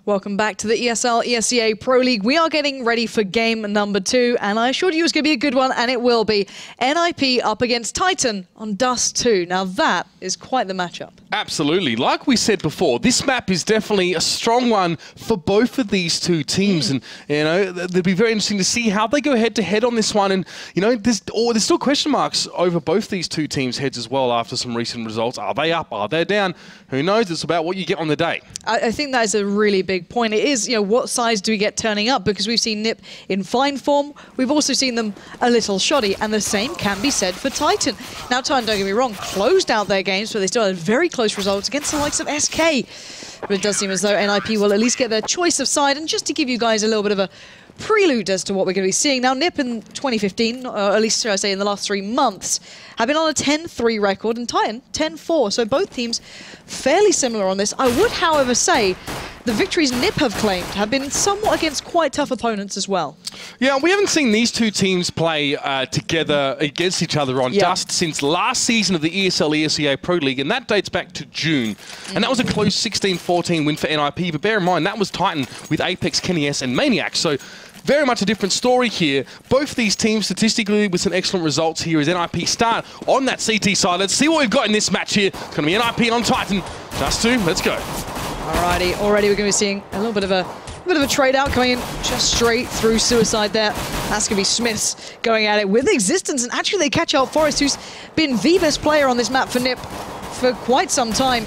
Welcome back to the ESL ESEA Pro League. We are getting ready for game number 2, and I assured you it was going to be a good one, and it will be. NiP up against Titan on Dust2. Now that is quite the matchup. Absolutely. Like we said before, this map is definitely a strong one for both of these two teams, and you know, it'll be very interesting to see how they go head-to-head on this one. And you know, there's still question marks over both these two teams' heads as well after some recent results. Are they up? Are they down? Who knows? It's about what you get on the day. I think that is a really big point. It is, you know, what sides do we get turning up? Because we've seen NiP in fine form. We've also seen them a little shoddy, and the same can be said for Titan. Now, Titan, don't get me wrong, closed out their games, but they still had very close results against the likes of SK. But it does seem as though NiP will at least get their choice of side. And just to give you guys a little bit of a prelude as to what we're going to be seeing. Now, NiP in 2015, or at least should I say in the last 3 months, have been on a 10-3 record, and Titan 10-4. So both teams fairly similar on this. I would, however, say the victories NiP have claimed have been somewhat against quite tough opponents as well. Yeah, we haven't seen these two teams play together against each other on Dust since last season of the ESL ESEA Pro League, and that dates back to June. And that was a close 16-14 win for NiP, but bear in mind, that was Titan with Apex, Kenny S, and Maniac. So very much a different story here. Both these teams statistically with some excellent results here as NiP start on that CT side. Let's see what we've got in this match here. It's going to be NiP on Titan. Dust2, let's go. Alrighty, already we're going to be seeing a little bit of a trade out coming in just straight through Suicide there. That's going to be Smiths going at it with Existence, and actually they catch out Forest, who's been the best player on this map for NiP for quite some time.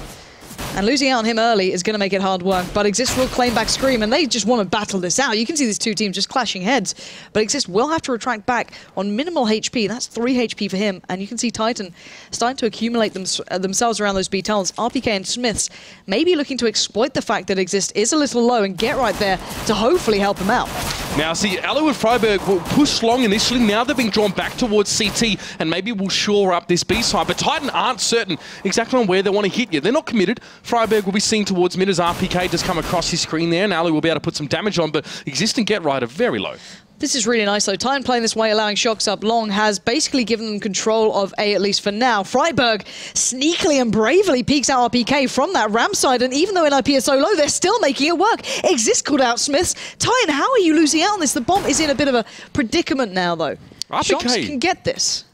And losing out on him early is going to make it hard work. But Exist will claim back Scream, and they just want to battle this out. You can see these two teams just clashing heads. But Exist will have to retract back on minimal HP. That's 3 HP for him. And you can see Titan starting to accumulate themselves around those B tunnels. RPK and Smiths maybe looking to exploit the fact that Exist is a little low and get right there to hopefully help him out. Now, see, Alu and Freiburg will push long initially. Now they're being drawn back towards CT, and maybe we'll shore up this B side. But Titan aren't certain exactly on where they want to hit you. They're not committed. Freiburg will be seen towards mid as RPK does come across his screen there, and Alu will be able to put some damage on, but Exist and Get Right are very low. This is really nice though. Titan playing this way, allowing shots up long, has basically given them control of A, at least for now. Freiburg sneakily and bravely peeks out RPK from that ramp side, and even though NiP is so low, they're still making it work. Exist called out Smiths. Titan, how are you losing out on this? The bomb is in a bit of a predicament now though. Shots can get this.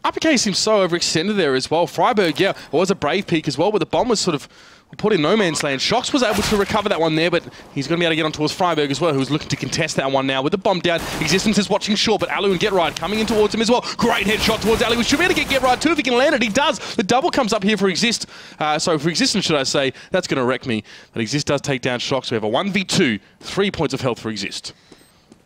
RPK seems so overextended there as well. Freiburg, yeah, it was a brave peak as well, but the bomb was sort of put in no man's land. Shox was able to recover that one there, but he's going to be able to get on towards Freiburg as well, who's looking to contest that one now with the bomb down. Existence is watching short, but Alu and Get Right coming in towards him as well. Great headshot towards Alu. We should be able to Get Right too if he can land it. He does. The double comes up here for Exist. So for Existence, should I say, that's going to wreck me. But Exist does take down Shox. We have a 1v2, 3 points of health for Exist.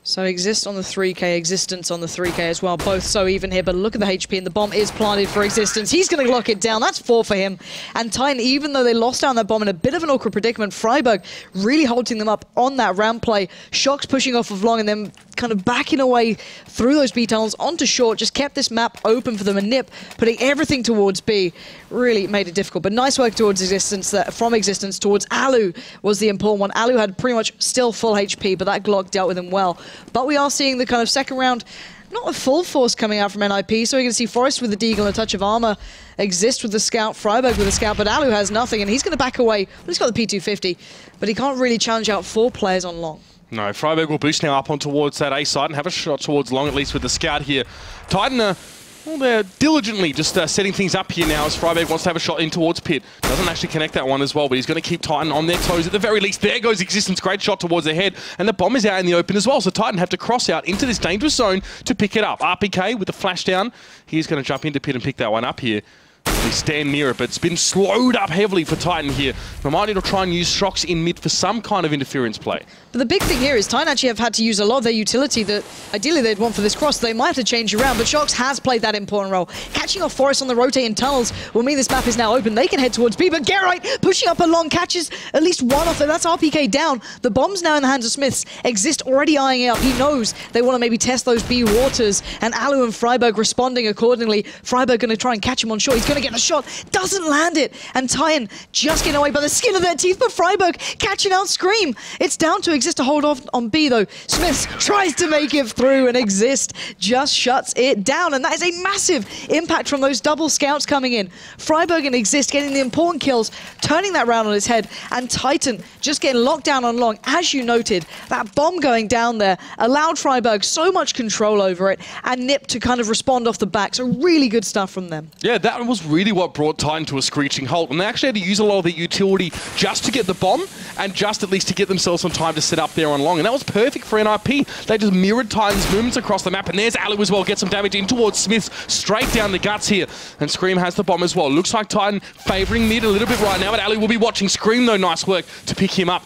So Exist on the 3k, Existence on the 3k as well. Both so even here, but look at the HP, and the bomb is planted for Existence. He's going to lock it down. That's 4 for him. And Titan, even though they lost down that bomb in a bit of an awkward predicament, Freiburg really holding them up on that ramp play. Shox pushing off of long and then kind of backing away through those B tunnels onto short, just kept this map open for them, and NiP putting everything towards B really made it difficult. But nice work towards Existence, from Existence towards Alu was the important one. Alu had pretty much still full HP, but that Glock dealt with him well. But we are seeing the kind of second round, not a full force coming out from NiP, so we can see Forest with the Deagle and a touch of armor, Exist with the Scout, Freiburg with the Scout, but Alu has nothing, and he's going to back away. Well, he's got the P250, but he can't really challenge out 4 players on long. No, Freiburg will boost now up on towards that A side and have a shot towards long, at least with the Scout here. Titan, well, they're diligently just setting things up here now as Freiburg wants to have a shot in towards Pit. Doesn't actually connect that one as well, but he's going to keep Titan on their toes at the very least. There goes Existence, great shot towards their head, and the bomb is out in the open as well, so Titan have to cross out into this dangerous zone to pick it up. RPK with the flash down, he's going to jump into Pit and pick that one up here. They stand near it, but it's been slowed up heavily for Titan here. They might need to try and use Shox in mid for some kind of interference play. But the big thing here is Titan actually have had to use a lot of their utility that ideally they'd want for this cross. They might have to change around, but Shox has played that important role. Catching off Forest on the rotating tunnels will mean this map is now open. They can head towards B, but Get Right pushing up along, catches at least one off there. That's RPK down. The bomb's now in the hands of Smiths. Exist already eyeing it up. He knows they want to maybe test those B waters, and Alu and Freiburg responding accordingly. Freiburg going to try and catch him on short. He's going to get the shot, doesn't land it. And Titan just getting away by the skin of their teeth, but Freiburg catching out Scream. It's down to Exist to hold off on B though. Smiths tries to make it through and Exist just shuts it down. And that is a massive impact from those double scouts coming in. Freiburg and Exist getting the important kills, turning that round on its head, and Titan just getting locked down on long. As you noted, that bomb going down there allowed Freiburg so much control over it, and NiP to kind of respond off the back. So really good stuff from them. Yeah, that was really what brought Titan to a screeching halt. And they actually had to use a lot of their utility just to get the bomb, and just at least to get themselves some time to set up there on long. And that was perfect for NiP. They just mirrored Titan's movements across the map. And there's Alu as well, gets some damage in towards Smiths, straight down the guts here. And Scream has the bomb as well. Looks like Titan favouring mid a little bit right now, but Alu will be watching Scream though. Nice work to pick him up.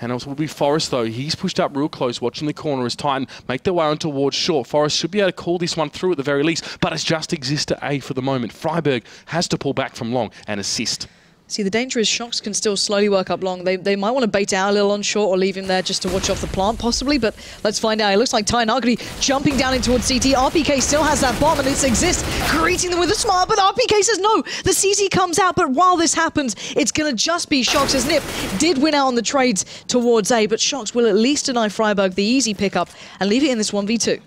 And it will be Forest though. He's pushed up real close, watching the corner as Titan make their way on towards short. Forest should be able to call this one through at the very least, but it's just Exist to A for the moment. Freiburg has to pull back from long and assist. See, the danger is Shocks can still slowly work up long. They might want to bait out a little on short or leave him there just to watch off the plant, possibly, but let's find out. It looks like Titan are going to be jumping down in towards CT. RPK still has that bomb, and it's Exist greeting them with a smile, but RPK says no. The CT comes out, but while this happens, it's going to just be Shocks, as NiP did win out on the trades towards A, but Shocks will at least deny Freiburg the easy pickup and leave it in this 1v2.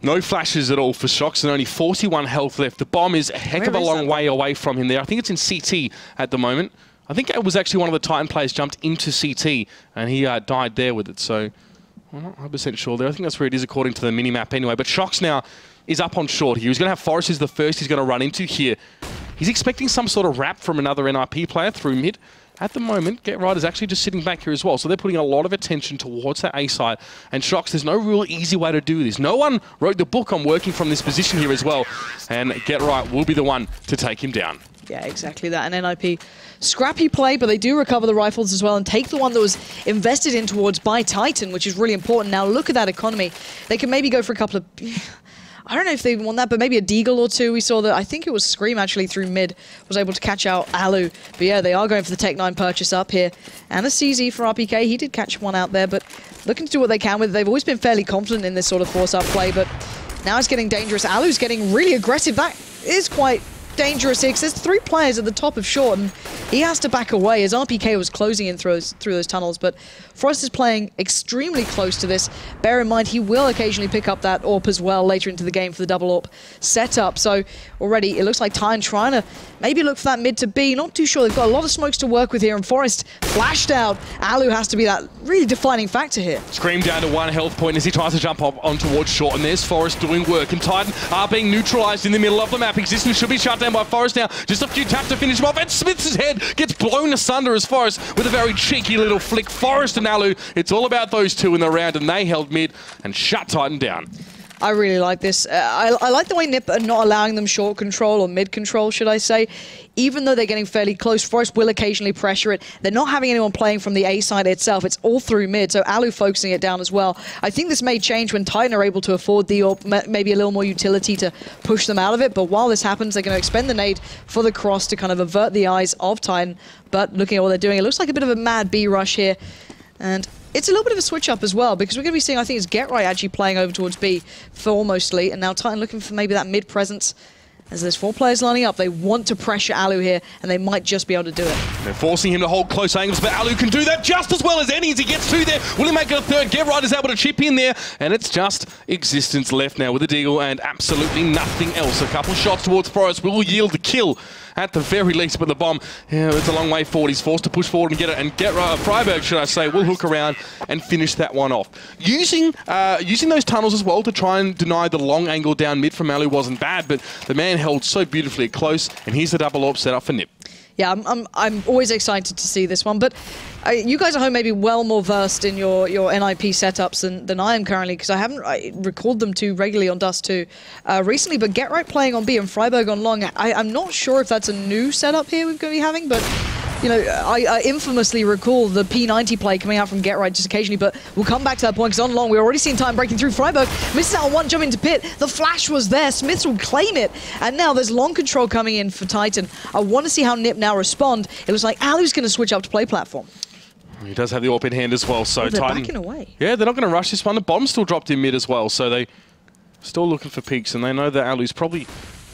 No flashes at all for Shocks and only 41 health left. The bomb is a heck of a long way away from him there. I think it's in CT at the moment. I think it was actually one of the Titan players jumped into CT and he died there with it. So I'm not 100% sure there. I think that's where it is according to the mini-map anyway. But Shocks now is up on short here. He's going to have Forest as the first he's going to run into here. He's expecting some sort of wrap from another NiP player through mid. At the moment, Get Right is actually just sitting back here as well, so they're putting a lot of attention towards that A side. And Shocks, there's no real easy way to do this. No one wrote the book on working from this position here as well, and Get Right will be the one to take him down. Yeah, exactly that. And NiP, scrappy play, but they do recover the rifles as well and take the one that was invested in towards by Titan, which is really important. Now look at that economy. They can maybe go for a couple of... I don't know if they want that, but maybe a Deagle or two. We saw that, I think it was Scream actually through mid, was able to catch out Alu. But yeah, they are going for the Tech 9 purchase up here. And a CZ for RPK. He did catch one out there, but looking to do what they can with it. They've always been fairly confident in this sort of force-up play, but now it's getting dangerous. Alu's getting really aggressive. That is quite dangerous here, because there's 3 players at the top of short, and he has to back away as RPK was closing in through those tunnels. But Frost is playing extremely close to this. Bear in mind, he will occasionally pick up that AWP as well later into the game for the double AWP setup. So already it looks like Titan trying to maybe look for that mid to B. Not too sure. They've got a lot of smokes to work with here, and Forest flashed out. Alu has to be that really defining factor here. Scream down to 1 health point as he tries to jump up on towards short, and there's Forest doing work, and Titan are being neutralized in the middle of the map. Existence should be shut down by Forest now. Just a few taps to finish him off, and Smith's head gets blown asunder as Forest with a very cheeky little flick. Forest and Alu, it's all about those two in the round, and they held mid and shut Titan down. I really like this. I like the way NiP are not allowing them short control, or mid control, should I say. Even though they're getting fairly close, Forest will occasionally pressure it. They're not having anyone playing from the A side itself. It's all through mid, so Alu focusing it down as well. I think this may change when Titan are able to afford the, or maybe a little more utility to push them out of it. But while this happens, they're going to expend the nade for the cross to kind of avert the eyes of Titan. But looking at what they're doing, it looks like a bit of a mad B rush here. And it's a little bit of a switch up as well, because we're going to be seeing, I think it's Get Right actually playing over towards B for mostly, and now Titan looking for maybe that mid presence. As there's 4 players lining up, they want to pressure Alu here, and they might just be able to do it. They're forcing him to hold close angles, but Alu can do that just as well as any as he gets 2 there. Will he make it a 3rd? Get Right is able to chip in there, and it's just Existence left now with a Deagle and absolutely nothing else. A couple shots towards Forest will yield the kill at the very least, but the bomb, yeah, it's a long way forward. He's forced to push forward and get it, and Get Right, Freiburg, should I say, will hook around and finish that one off. Using those tunnels as well to try and deny the long angle down mid from Alu wasn't bad, but the man held so beautifully close, and here's the double AWP set up for NiP. Yeah, I'm always excited to see this one, but you guys at home may be well more versed in your NiP setups than I am currently, because I haven't recalled them too regularly on Dust2 recently, but Get Right playing on B and Freiburg on long, I'm not sure if that's a new setup here we're going to be having, but you know, I infamously recall the P90 play coming out from Get Right just occasionally, but we'll come back to that point, because on long, we're already seeing time breaking through. Freiburg misses out on 1 jump into pit. The flash was there. Smiths will claim it, and now there's long control coming in for Titan. I want to see how NiP now respond. It looks like Alu's going to switch up to play platform. He does have the AWP in hand as well, so they're Titan... backing away. Yeah, they're not going to rush this one. The bomb's still dropped in mid as well, so they still looking for peaks, and they know that Alu's probably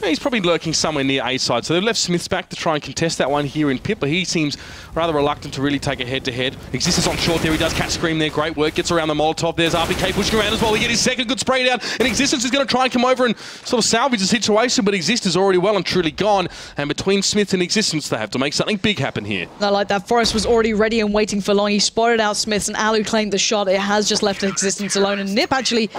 He's probably lurking somewhere near A side, so they've left Smith's back to try and contest that one here in Pip, but he seems rather reluctant to really take a head-to-head. Existence on short there, he does catch Scream there, great work, gets around the Molotov, there's RPK pushing around as well, he gets his second good spray down, and Existence is going to try and come over and sort of salvage the situation, but Exist is already well and truly gone, and between Smith and Existence, they have to make something big happen here. I like that. Forrest was already ready and waiting for long. He spotted out Smiths, and Alu claimed the shot. It has just left Existence alone, and NiP actually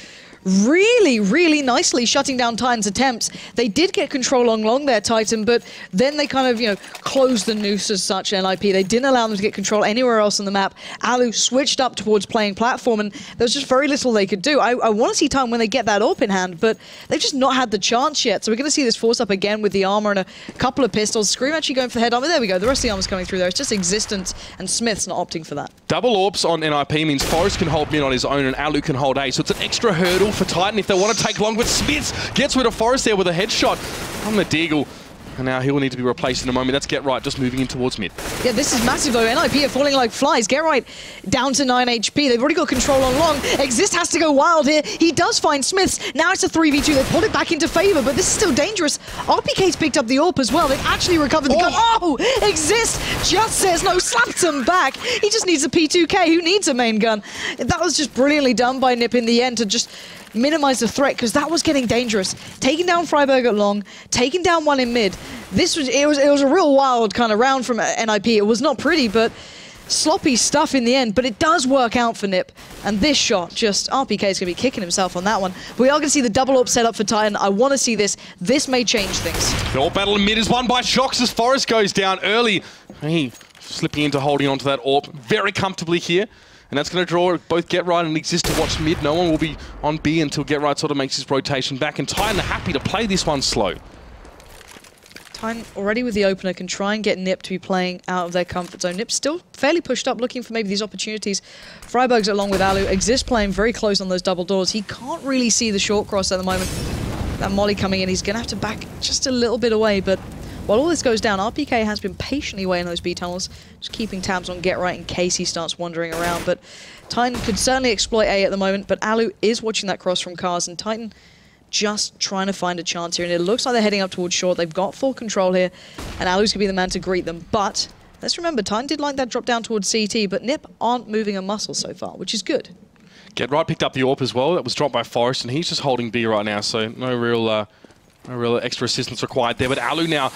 really nicely shutting down Titan's attempts. They did get control on long there, Titan, but then they kind of, you know, closed the noose as such, NiP. They didn't allow them to get control anywhere else on the map. Alu switched up towards playing platform, and there was just very little they could do. I want to see Titan when they get that AWP in hand, but they've just not had the chance yet. So we're going to see this force up again with the armor and a couple of pistols. Scream actually going for the head armor. There we go. The rest of the armor's coming through there. It's just Existence, and Smith's not opting for that. Double AWPs on NiP means Forrest can hold mid on his own and Alu can hold A, so it's an extra hurdle for Titan if they want to take long, but Smiths gets rid of Forrest there with a headshot on the Deagle. And now he will need to be replaced in a moment. That's Get Right just moving in towards mid. Yeah, this is massive though. NiP are falling like flies. Get Right down to 9 HP. They've already got control on long. Exist has to go wild here. He does find Smiths. Now it's a 3v2. They pulled it back into favor, but this is still dangerous. RPK's picked up the AWP as well. They've actually recovered the gun. Oh, Exist just says no, slaps him back. He just needs a P2K. Who needs a main gun? That was just brilliantly done by NiP in the end to just minimize the threat, because that was getting dangerous. Taking down Freiburg at long, taking down one in mid. It was a real wild kind of round from NiP. It was not pretty, but sloppy stuff in the end, but it does work out for NiP. And this shot, just RPK is going to be kicking himself on that one. We are going to see the double up set up for Titan. I want to see this. This may change things. The AWP battle in mid is won by Shox as Forrest goes down early. He slipping into holding onto that AWP very comfortably here. And that's going to draw both Get Right and Exist to watch mid. No one will be on B until Get Right sort of makes his rotation back. And Titan are happy to play this one slow. Titan already with the opener can try and get NiP to be playing out of their comfort zone. NiP's still fairly pushed up, looking for maybe these opportunities. Freiburg's along with Alu. Exist playing very close on those double doors. He can't really see the short cross at the moment. That molly coming in, he's going to have to back just a little bit away, but while all this goes down, RPK has been patiently waiting those B tunnels, just keeping tabs on Get Right in case he starts wandering around. But Titan could certainly exploit A at the moment, but Alu is watching that cross from Cars, and Titan just trying to find a chance here. And it looks like they're heading up towards short. They've got full control here, and Alu's going to be the man to greet them. But let's remember, Titan did like that drop down towards CT, but NiP aren't moving a muscle so far, which is good. Get Right picked up the AWP as well. That was dropped by Forrest, and he's just holding B right now, so no real extra assistance required there. But Alu now,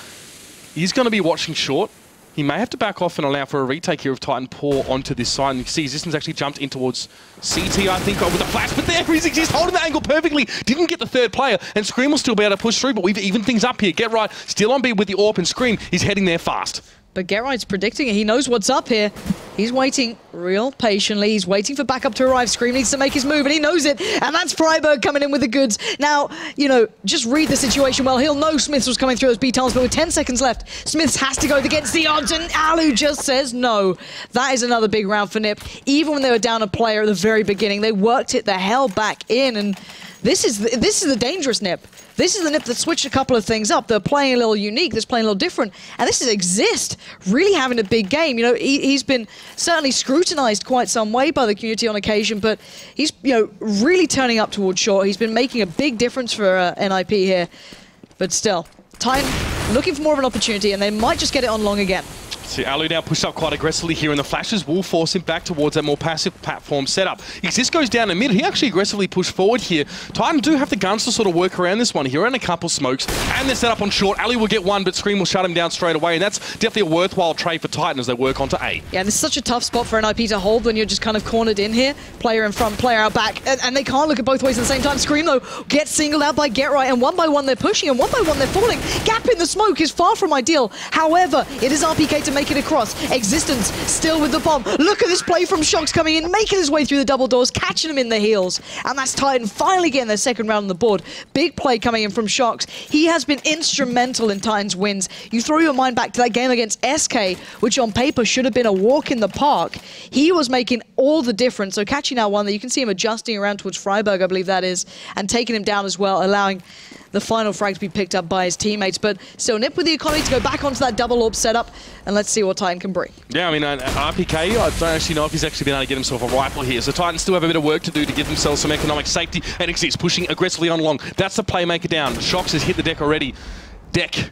he's going to be watching short. He may have to back off and allow for a retake here of Titan pour onto this side. And you can see Existence actually jumped in towards CT, I think, with the flash. But there is Exist holding the angle perfectly. Didn't get the third player. And Scream will still be able to push through, but we've evened things up here. Get Right still on B with the AWP, and Scream is heading there fast. But Get Right's predicting it. He knows what's up here. He's waiting real patiently. He's waiting for backup to arrive. Scream needs to make his move, and he knows it. And that's Freiburg coming in with the goods. Now, you know, just read the situation well. He'll know Smiths was coming through those B tunnels, but with 10 seconds left, Smiths has to go against the odds, and Alu just says no. That is another big round for NiP. Even when they were down a player at the very beginning, they worked it the hell back in, and this is the dangerous NiP. This is the NiP that switched a couple of things up. They're playing a little unique, they're playing a little different. And this is Exist really having a big game. You know, he's been certainly scrutinized quite some way by the community on occasion, but he's, you know, really turning up towards short. He's been making a big difference for NiP here. But still, Titan looking for more of an opportunity, and they might just get it on long again. See, Alu now pushed up quite aggressively here, and the flashes will force him back towards that more passive platform setup. Exist goes down in mid. He actually aggressively pushed forward here. Titan do have the guns to sort of work around this one here, and a couple smokes, and they're set up on short. Alu will get one, but Scream will shut him down straight away, and that's definitely a worthwhile trade for Titan as they work onto A. Yeah, this is such a tough spot for NiP to hold when you're just kind of cornered in here. Player in front, player out back, and they can't look at both ways at the same time. Scream, though, gets singled out by Get Right, and one by one they're pushing, and one by one they're falling. Gap in the smoke is far from ideal. However, it is RPK to make it across. Existence still with the bomb. Look at this play from Shox coming in, making his way through the double doors, catching him in the heels. And that's Titan finally getting their second round on the board. Big play coming in from Shox. He has been instrumental in Titan's wins. You throw your mind back to that game against SK, which on paper should have been a walk in the park. He was making all the difference. So catching out one that you can see him adjusting around towards Freiburg, I believe that is, and taking him down as well, allowing the final frag to be picked up by his teammates. But still, NiP with the economy to go back onto that double AWP setup, and let's see what Titan can bring. Yeah, I mean, RPK, I don't actually know if he's actually been able to get himself a rifle here. So Titans still have a bit of work to do to give themselves some economic safety, and Exist pushing aggressively on long. That's the playmaker down. Shox has hit the deck already. Deck.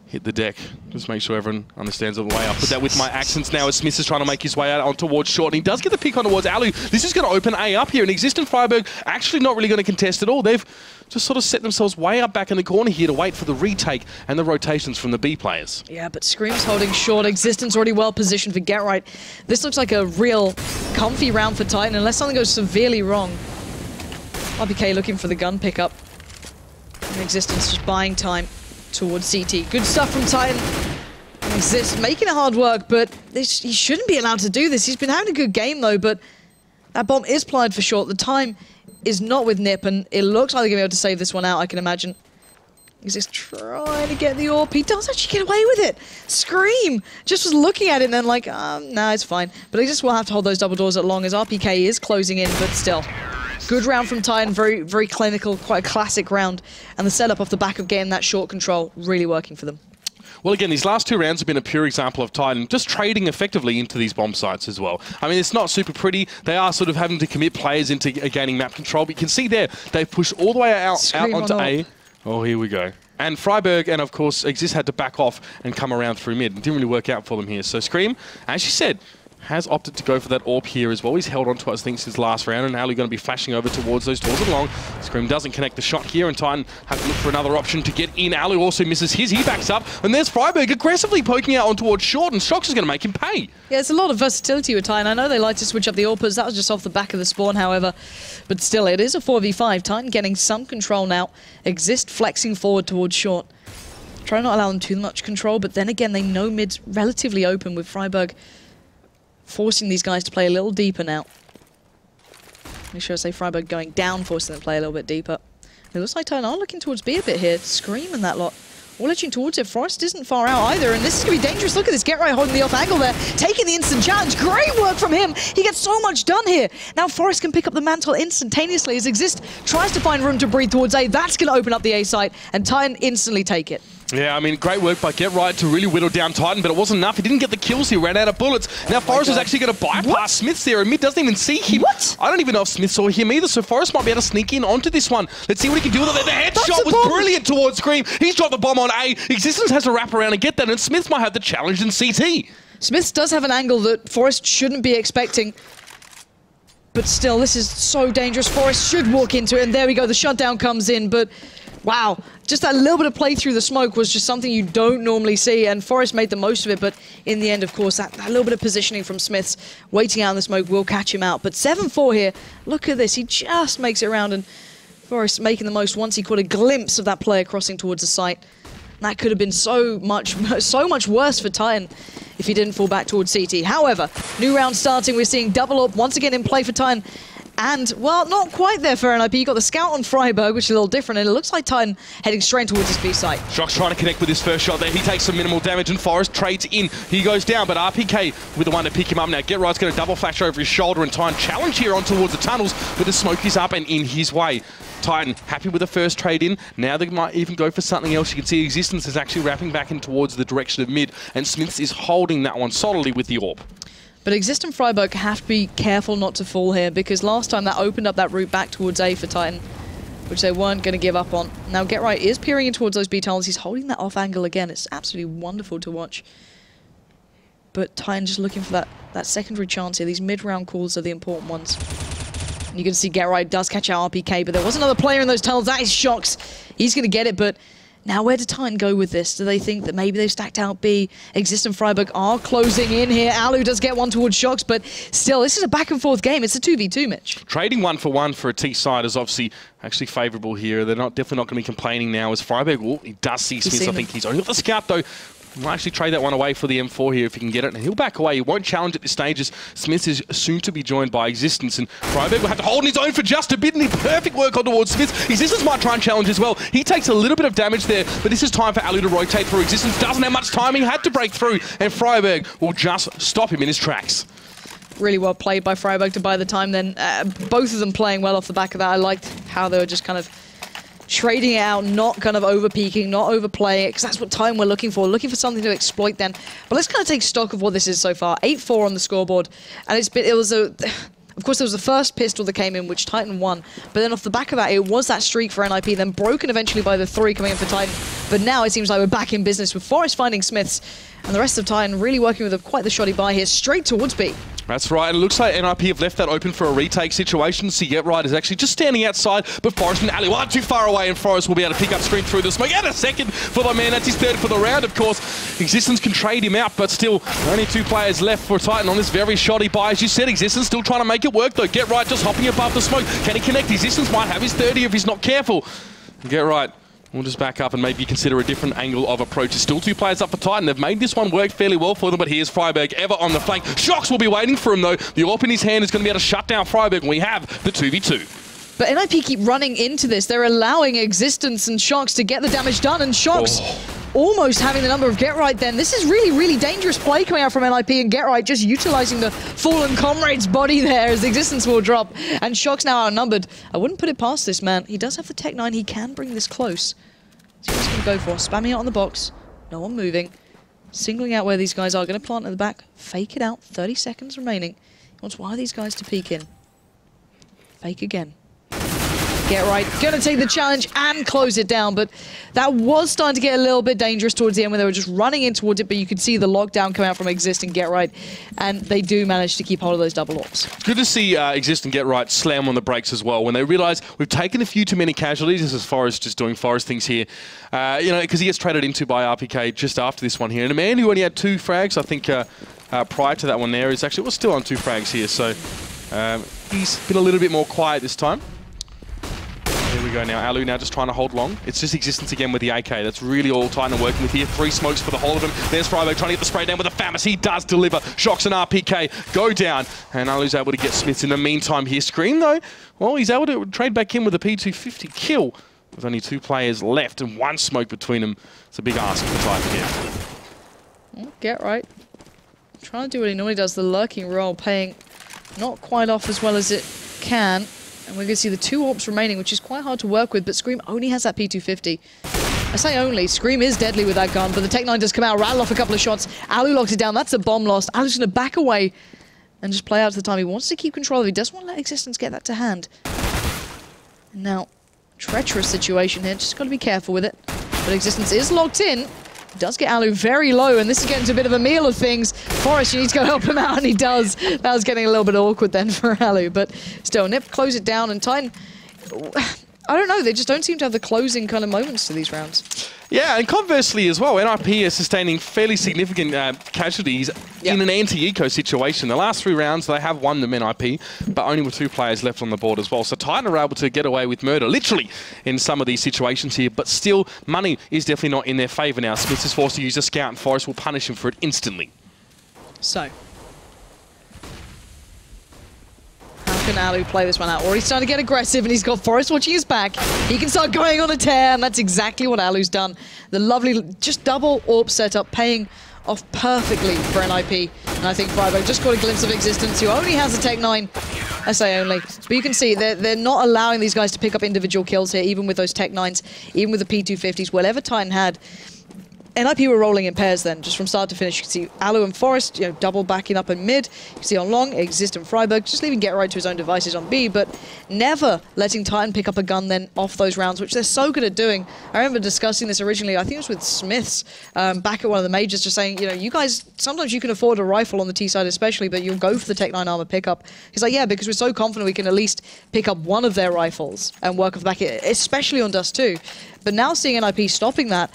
Hit the deck. Just make sure everyone understands the way. I'll put that with my accents now as Smith is trying to make his way out on towards short. And he does get the pick on towards Alu. This is going to open A up here. And Exist and Freiburg actually not really going to contest at all. They've just sort of set themselves way up back in the corner here to wait for the retake and the rotations from the B players. Yeah, but Scream's holding short. Existence already well positioned for Get Right. This looks like a real comfy round for Titan unless something goes severely wrong. RPK looking for the gun pickup. And Existence just buying time towards CT. Good stuff from Titan. Exist making it hard work, but he shouldn't be allowed to do this. He's been having a good game though, but that bomb is planted for short. The time is not with NiP, and it looks like they're going to be able to save this one out, I can imagine. Exist trying to get the AWP. He does actually get away with it. Scream just was looking at it and then like, nah, it's fine. But Exist will have to hold those double doors at long as RPK is closing in, but still. Good round from Titan, very, very clinical, quite a classic round. And the setup off the back of getting that short control, really working for them. Well, again, these last two rounds have been a pure example of Titan just trading effectively into these bomb sites as well. I mean, it's not super pretty. They are sort of having to commit players into gaining map control. But you can see there, they've pushed all the way out onto A. Oh, here we go. And Freiburg and, of course, Exist had to back off and come around through mid. It didn't really work out for them here. So Scream, as you said, has opted to go for that AWP here as well. He's held on to us, I think, since last round, and now he's going to be flashing over towards those doors along. Scream doesn't connect the shot here, and Titan have to look for another option to get in. Alu also misses his. He backs up, and there's Freiburg aggressively poking out on towards short, and Shox is going to make him pay. Yeah, it's a lot of versatility with Titan. I know they like to switch up the AWPers. That was just off the back of the spawn, however. But still, it is a 4v5. Titan getting some control now. Exist flexing forward towards short. Try not to allow them too much control, but then again, they know mid's relatively open with Freiburg forcing these guys to play a little deeper now. Make sure I say Freiburg going down, forcing them to play a little bit deeper. It looks like Titan are looking towards B a bit here. Scream and that lot. All edging towards it. Forest isn't far out either, and this is going to be dangerous. Look at this. Get Right holding the off angle there. Taking the instant challenge. Great work from him. He gets so much done here. Now Forest can pick up the mantle instantaneously as Exist tries to find room to breathe towards A. That's going to open up the A site, and Titan instantly take it. Yeah, I mean, great work by Get Right to really whittle down Titan, but it wasn't enough. He didn't get the kills. He ran out of bullets. Now Forest is actually going to bypass Smith there, and Mid doesn't even see him. What? I don't even know if Smith saw him either, so Forest might be able to sneak in onto this one. Let's see what he can do with it. The headshot was brilliant towards Scream. He's dropped the bomb on A. Existence has to wrap around and get that, and Smith might have the challenge in CT. Smith does have an angle that Forest shouldn't be expecting. But still, this is so dangerous. Forest should walk into it, and there we go. The shutdown comes in, but wow. Just that little bit of play through the smoke was just something you don't normally see, and Forest made the most of it, but in the end, of course, that little bit of positioning from Smith's waiting out in the smoke will catch him out. But 7-4 here, look at this, he just makes it around, and Forest making the most once he caught a glimpse of that player crossing towards the site. And that could have been so much worse for Titan if he didn't fall back towards CT. However, new round starting, we're seeing double up once again in play for Titan. And, well, not quite there for NiP. You got the scout on Freiburg, which is a little different, and it looks like Titan heading straight towards his B site. Shox trying to connect with his first shot there. He takes some minimal damage, and Forest trades in. He goes down, but RPK with the one to pick him up now. Get Right's going to double flash over his shoulder, and Titan challenge here on towards the tunnels, but the smoke is up and in his way. Titan happy with the first trade in. Now they might even go for something else. You can see Existence is actually wrapping back in towards the direction of mid, and Smiths is holding that one solidly with the AWP. But Exist and Freiburg have to be careful not to fall here, because last time that opened up that route back towards A for Titan, which they weren't going to give up on. Now Get Right is peering in towards those B tunnels. He's holding that off angle again. It's absolutely wonderful to watch. But Titan just looking for that secondary chance here. These mid-round calls are the important ones. And you can see Get Right does catch out RPK, but there was another player in those tunnels. That is Shox. He's going to get it, but now where do Titan go with this? Do they think that maybe they've stacked out B? Exist and Freiburg are closing in here. Alu does get one towards Shox, but still, this is a back and forth game. It's a 2v2, Mitch. Trading 1-for-1 for a T side is obviously actually favourable here. They're definitely not going to be complaining now as Freiburg, he does see Smith. I think he's only got the scout though. We'll actually trade that one away for the M4 here if he can get it. And he'll back away. He won't challenge at this stage as Smith is soon to be joined by Existence. And Freiburg will have to hold on his own for just a bit. And the perfect work on towards Smith. Existence might try and challenge as well. He takes a little bit of damage there. But this is time for Alu to rotate through. Existence doesn't have much time. He had to break through. And Freiburg will just stop him in his tracks. Really well played by Freiburg to buy the time then. Both of them playing well off the back of that. I liked how they were just kind of trading it out, not kind of over-peaking, not overplaying it, because that's what Titan we're looking for something to exploit then. But let's kind of take stock of what this is so far. 8-4 on the scoreboard, and of course, there was the first pistol that came in, which Titan won. But then off the back of that, it was that streak for NiP, then broken eventually by the 3 coming in for Titan. But now it seems like we're back in business with Forest finding Smiths, and the rest of Titan really working with quite the shoddy buy here, straight towards B. That's right, and it looks like NiP have left that open for a retake situation. Right is actually just standing outside, but Forest and Ali aren't too far away, and Forest will be able to pick up Scream through the smoke. And a second for the man, that's his third for the round, of course. Existence can trade him out, but still, only 2 players left for Titan on this very shoddy buy. As you said, Existence still trying to make it work, though. Right just hopping above the smoke. Can he connect? Existence might have his 30 if he's not careful. Right. We'll just back up and maybe consider a different angle of approach. There's still 2 players up for Titan. They've made this one work fairly well for them, but here's Freiberg ever on the flank. Shox will be waiting for him, though. The AWP in his hand is going to be able to shut down Freiberg, and we have the 2v2. But NiP keep running into this. They're allowing Existence and Shox to get the damage done, and Shox almost having the number of Get Right then. This is really, really dangerous play coming out from NiP, and Get Right just utilizing the fallen comrade's body there as Existence will drop, and Shox now outnumbered. I wouldn't put it past this man. He does have the Tech 9. He can bring this close. So what he's going to go for. Spamming it on the box. No one moving. Singling out where these guys are. Going to plant in the back. Fake it out. 30 seconds remaining. He wants one of these guys to peek in. Fake again. Get Right. Going to take the challenge and close it down. But that was starting to get a little bit dangerous towards the end when they were just running in towards it. But you could see the lockdown come out from Exist and Get Right. And they do manage to keep hold of those double AWPs. Good to see Exist and Get Right slam on the brakes as well when they realise we've taken a few too many casualties as far as just doing Forest things here. You know, because he gets traded into by RPK just after this one here. And a man who only had 2 frags, I think prior to that one there, is actually still on 2 frags here. So he's been a little bit more quiet this time. Here we go now. Alu now just trying to hold long. It's just Existence again with the AK. That's really all Titan are working with here. 3 smokes for the whole of him. There's Freiberg trying to get the spray down with the FAMAS. He does deliver. Shox and RPK go down. And Alu's able to get Smiths in the meantime here. Scream though, well, he's able to trade back in with a P250 kill. With only 2 players left and 1 smoke between them. It's a big ask for Titan here. Well, Get Right. Trying to do what he normally does. The lurking role paying not quite off as well as it can. And we're going to see the 2 AWPs remaining, which is quite hard to work with, but Scream only has that P250. I say only, Scream is deadly with that gun, but the Tech 9 does come out, rattle off a couple of shots. Alu locks it down, that's a bomb lost. Alu's going to back away and just play out to the time. He wants to keep control of it, he doesn't want to let Existence get that to hand. Now, treacherous situation here, just got to be careful with it. But Existence is locked in. Does get Alu very low, and this is getting to a bit of a meal of things. Forest, you need to go help him out, and he does. That was getting a little bit awkward then for Alu, but still, NiP close it down, and Titan, I don't know, they just don't seem to have the closing kind of moments to these rounds. Yeah, and conversely as well, NiP is sustaining fairly significant casualties in an anti-eco situation. The last 3 rounds, they have won them NiP, but only with 2 players left on the board as well. So Titan are able to get away with murder, literally, in some of these situations here. But still, money is definitely not in their favour now. Smith is forced to use a scout, and Forest will punish him for it instantly. So, how can Alu play this one out? Already starting to get aggressive, and he's got Forest watching his back. He can start going on a tear, and that's exactly what Alu's done. The lovely, just double AWP setup, paying off perfectly for NiP. And I think Freiberg just got a glimpse of Existence, who only has a Tech 9. I say only. But you can see they're not allowing these guys to pick up individual kills here, even with those Tech 9s, even with the P250s. Whatever Titan had, NiP were rolling in pairs then, just from start to finish. You can see Alu and Forest, you know, double backing up in mid. You can see on long, Exist and Freiberg, just leaving Get Right to his own devices on B, but never letting Titan pick up a gun then off those rounds, which they're so good at doing. I remember discussing this originally, I think it was with Smiths, back at one of the majors, just saying, you know, you guys, sometimes you can afford a rifle on the T side especially, but you'll go for the Tech 9 armor pickup. He's like, yeah, because we're so confident we can at least pick up one of their rifles and work off the back, especially on Dust2. But now seeing NiP stopping that,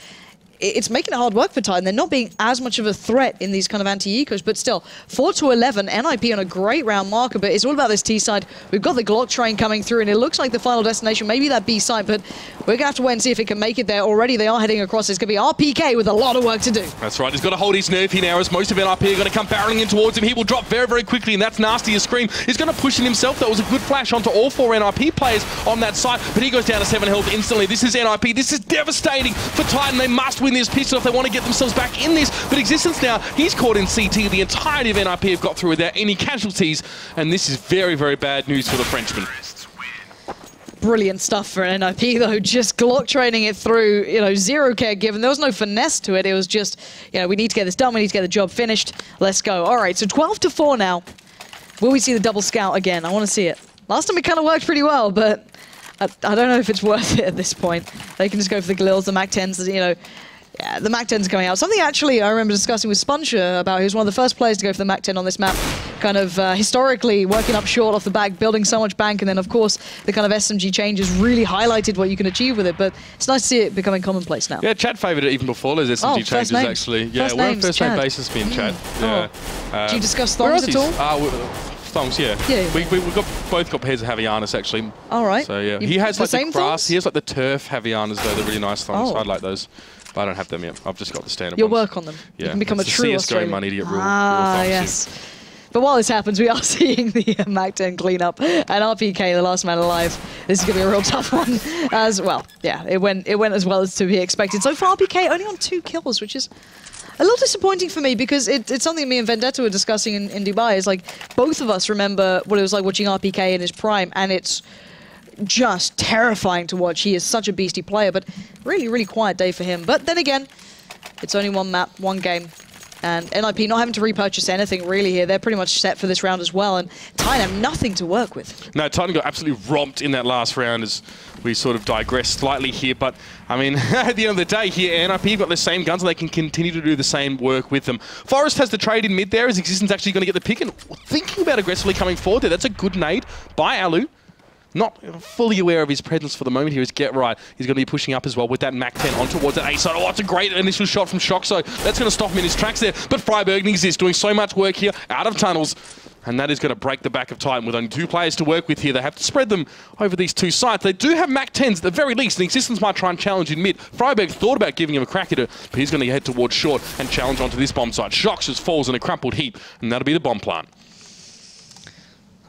it's making it hard work for Titan. They're not being as much of a threat in these kind of anti-ecos, but still, 4-11, NiP on a great round marker, but it's all about this T side. We've got the Glock train coming through, and it looks like the final destination, maybe that B side, but we're going to have to wait and see if it can make it there. Already they are heading across. It's going to be RPK with a lot of work to do. That's right. He's got to hold his nerve here now, as most of NiP are going to come barreling in towards him. He will drop very, very quickly, and that's nasty as Scream. He's going to push in himself. That was a good flash onto all 4 NiP players on that side, but he goes down to 7 health instantly. This is NiP. This is devastating for Titan. They must win this pistol if they want to get themselves back in this, but Existence now, he's caught in CT. The entirety of NiP have got through without any casualties, and this is very, very bad news for the Frenchman. Brilliant stuff for an NiP though, just Glock training it through, you know, zero care given. There was no finesse to it. It was just, you know, we need to get this done. We need to get the job finished. Let's go. All right, so 12-4 now. Will we see the double scout again? I want to see it. Last time it kind of worked pretty well, but I don't know if it's worth it at this point. They can just go for the Glils, the Mac-10s, you know. Yeah, the Mac-10's coming out. Something actually I remember discussing with Spuncher about, who's one of the first players to go for the Mac-10 on this map, kind of historically working up short off the back, building so much bank, and then of course the kind of SMG changes really highlighted what you can achieve with it, but it's nice to see it becoming commonplace now. Yeah, Chad favoured it even before those SMG changes actually. Yeah, we're on first name basis being Chad. Yeah. Do you discuss thongs at all? Thongs, yeah. We both got pairs of Havianas actually. All right. So yeah, he has like the grass, he has like the turf Havianas though, they're really nice thongs, I like those. But I don't have them yet. I've just got the standard You'll ones. work on them. Yeah. You can become a true Australian. money to get real thongs. Yes. But while this happens, we are seeing the Mac-10 cleanup and RPK, the last man alive. This is going to be a real tough one as well. Yeah, it went as well as to be expected. So far, RPK only on 2 kills, which is a little disappointing for me because it's something me and Vendetta were discussing in Dubai. Is like both of us remember what it was like watching RPK in his prime, and it's just terrifying to watch. He is such a beastie player, but really, really quiet day for him. But then again, it's only one map, one game. And NiP not having to repurchase anything really here. They're pretty much set for this round as well. And Titan have nothing to work with. No, Titan got absolutely romped in that last round as we sort of digress slightly here. But, I mean, at the end of the day here, NiP got the same guns and they can continue to do the same work with them. Forest has the trade in mid there. Is Existence actually going to get the pick? And thinking about aggressively coming forward there. That's a good nade by Alu. Not fully aware of his presence for the moment here is Get Right. He's going to be pushing up as well with that Mac-10 on towards that A side. Oh, it's a great initial shot from Shoxo. That's going to stop him in his tracks there. But Freiberg exists, doing so much work here out of tunnels. And that is going to break the back of Titan with only 2 players to work with here. They have to spread them over these 2 sites. They do have Mac-10s at the very least, and Existence might try and challenge in mid. Freiberg thought about giving him a crack at it, but he's going to head towards short and challenge onto this bomb site. Shox just falls in a crumpled heap, and that'll be the bomb plant.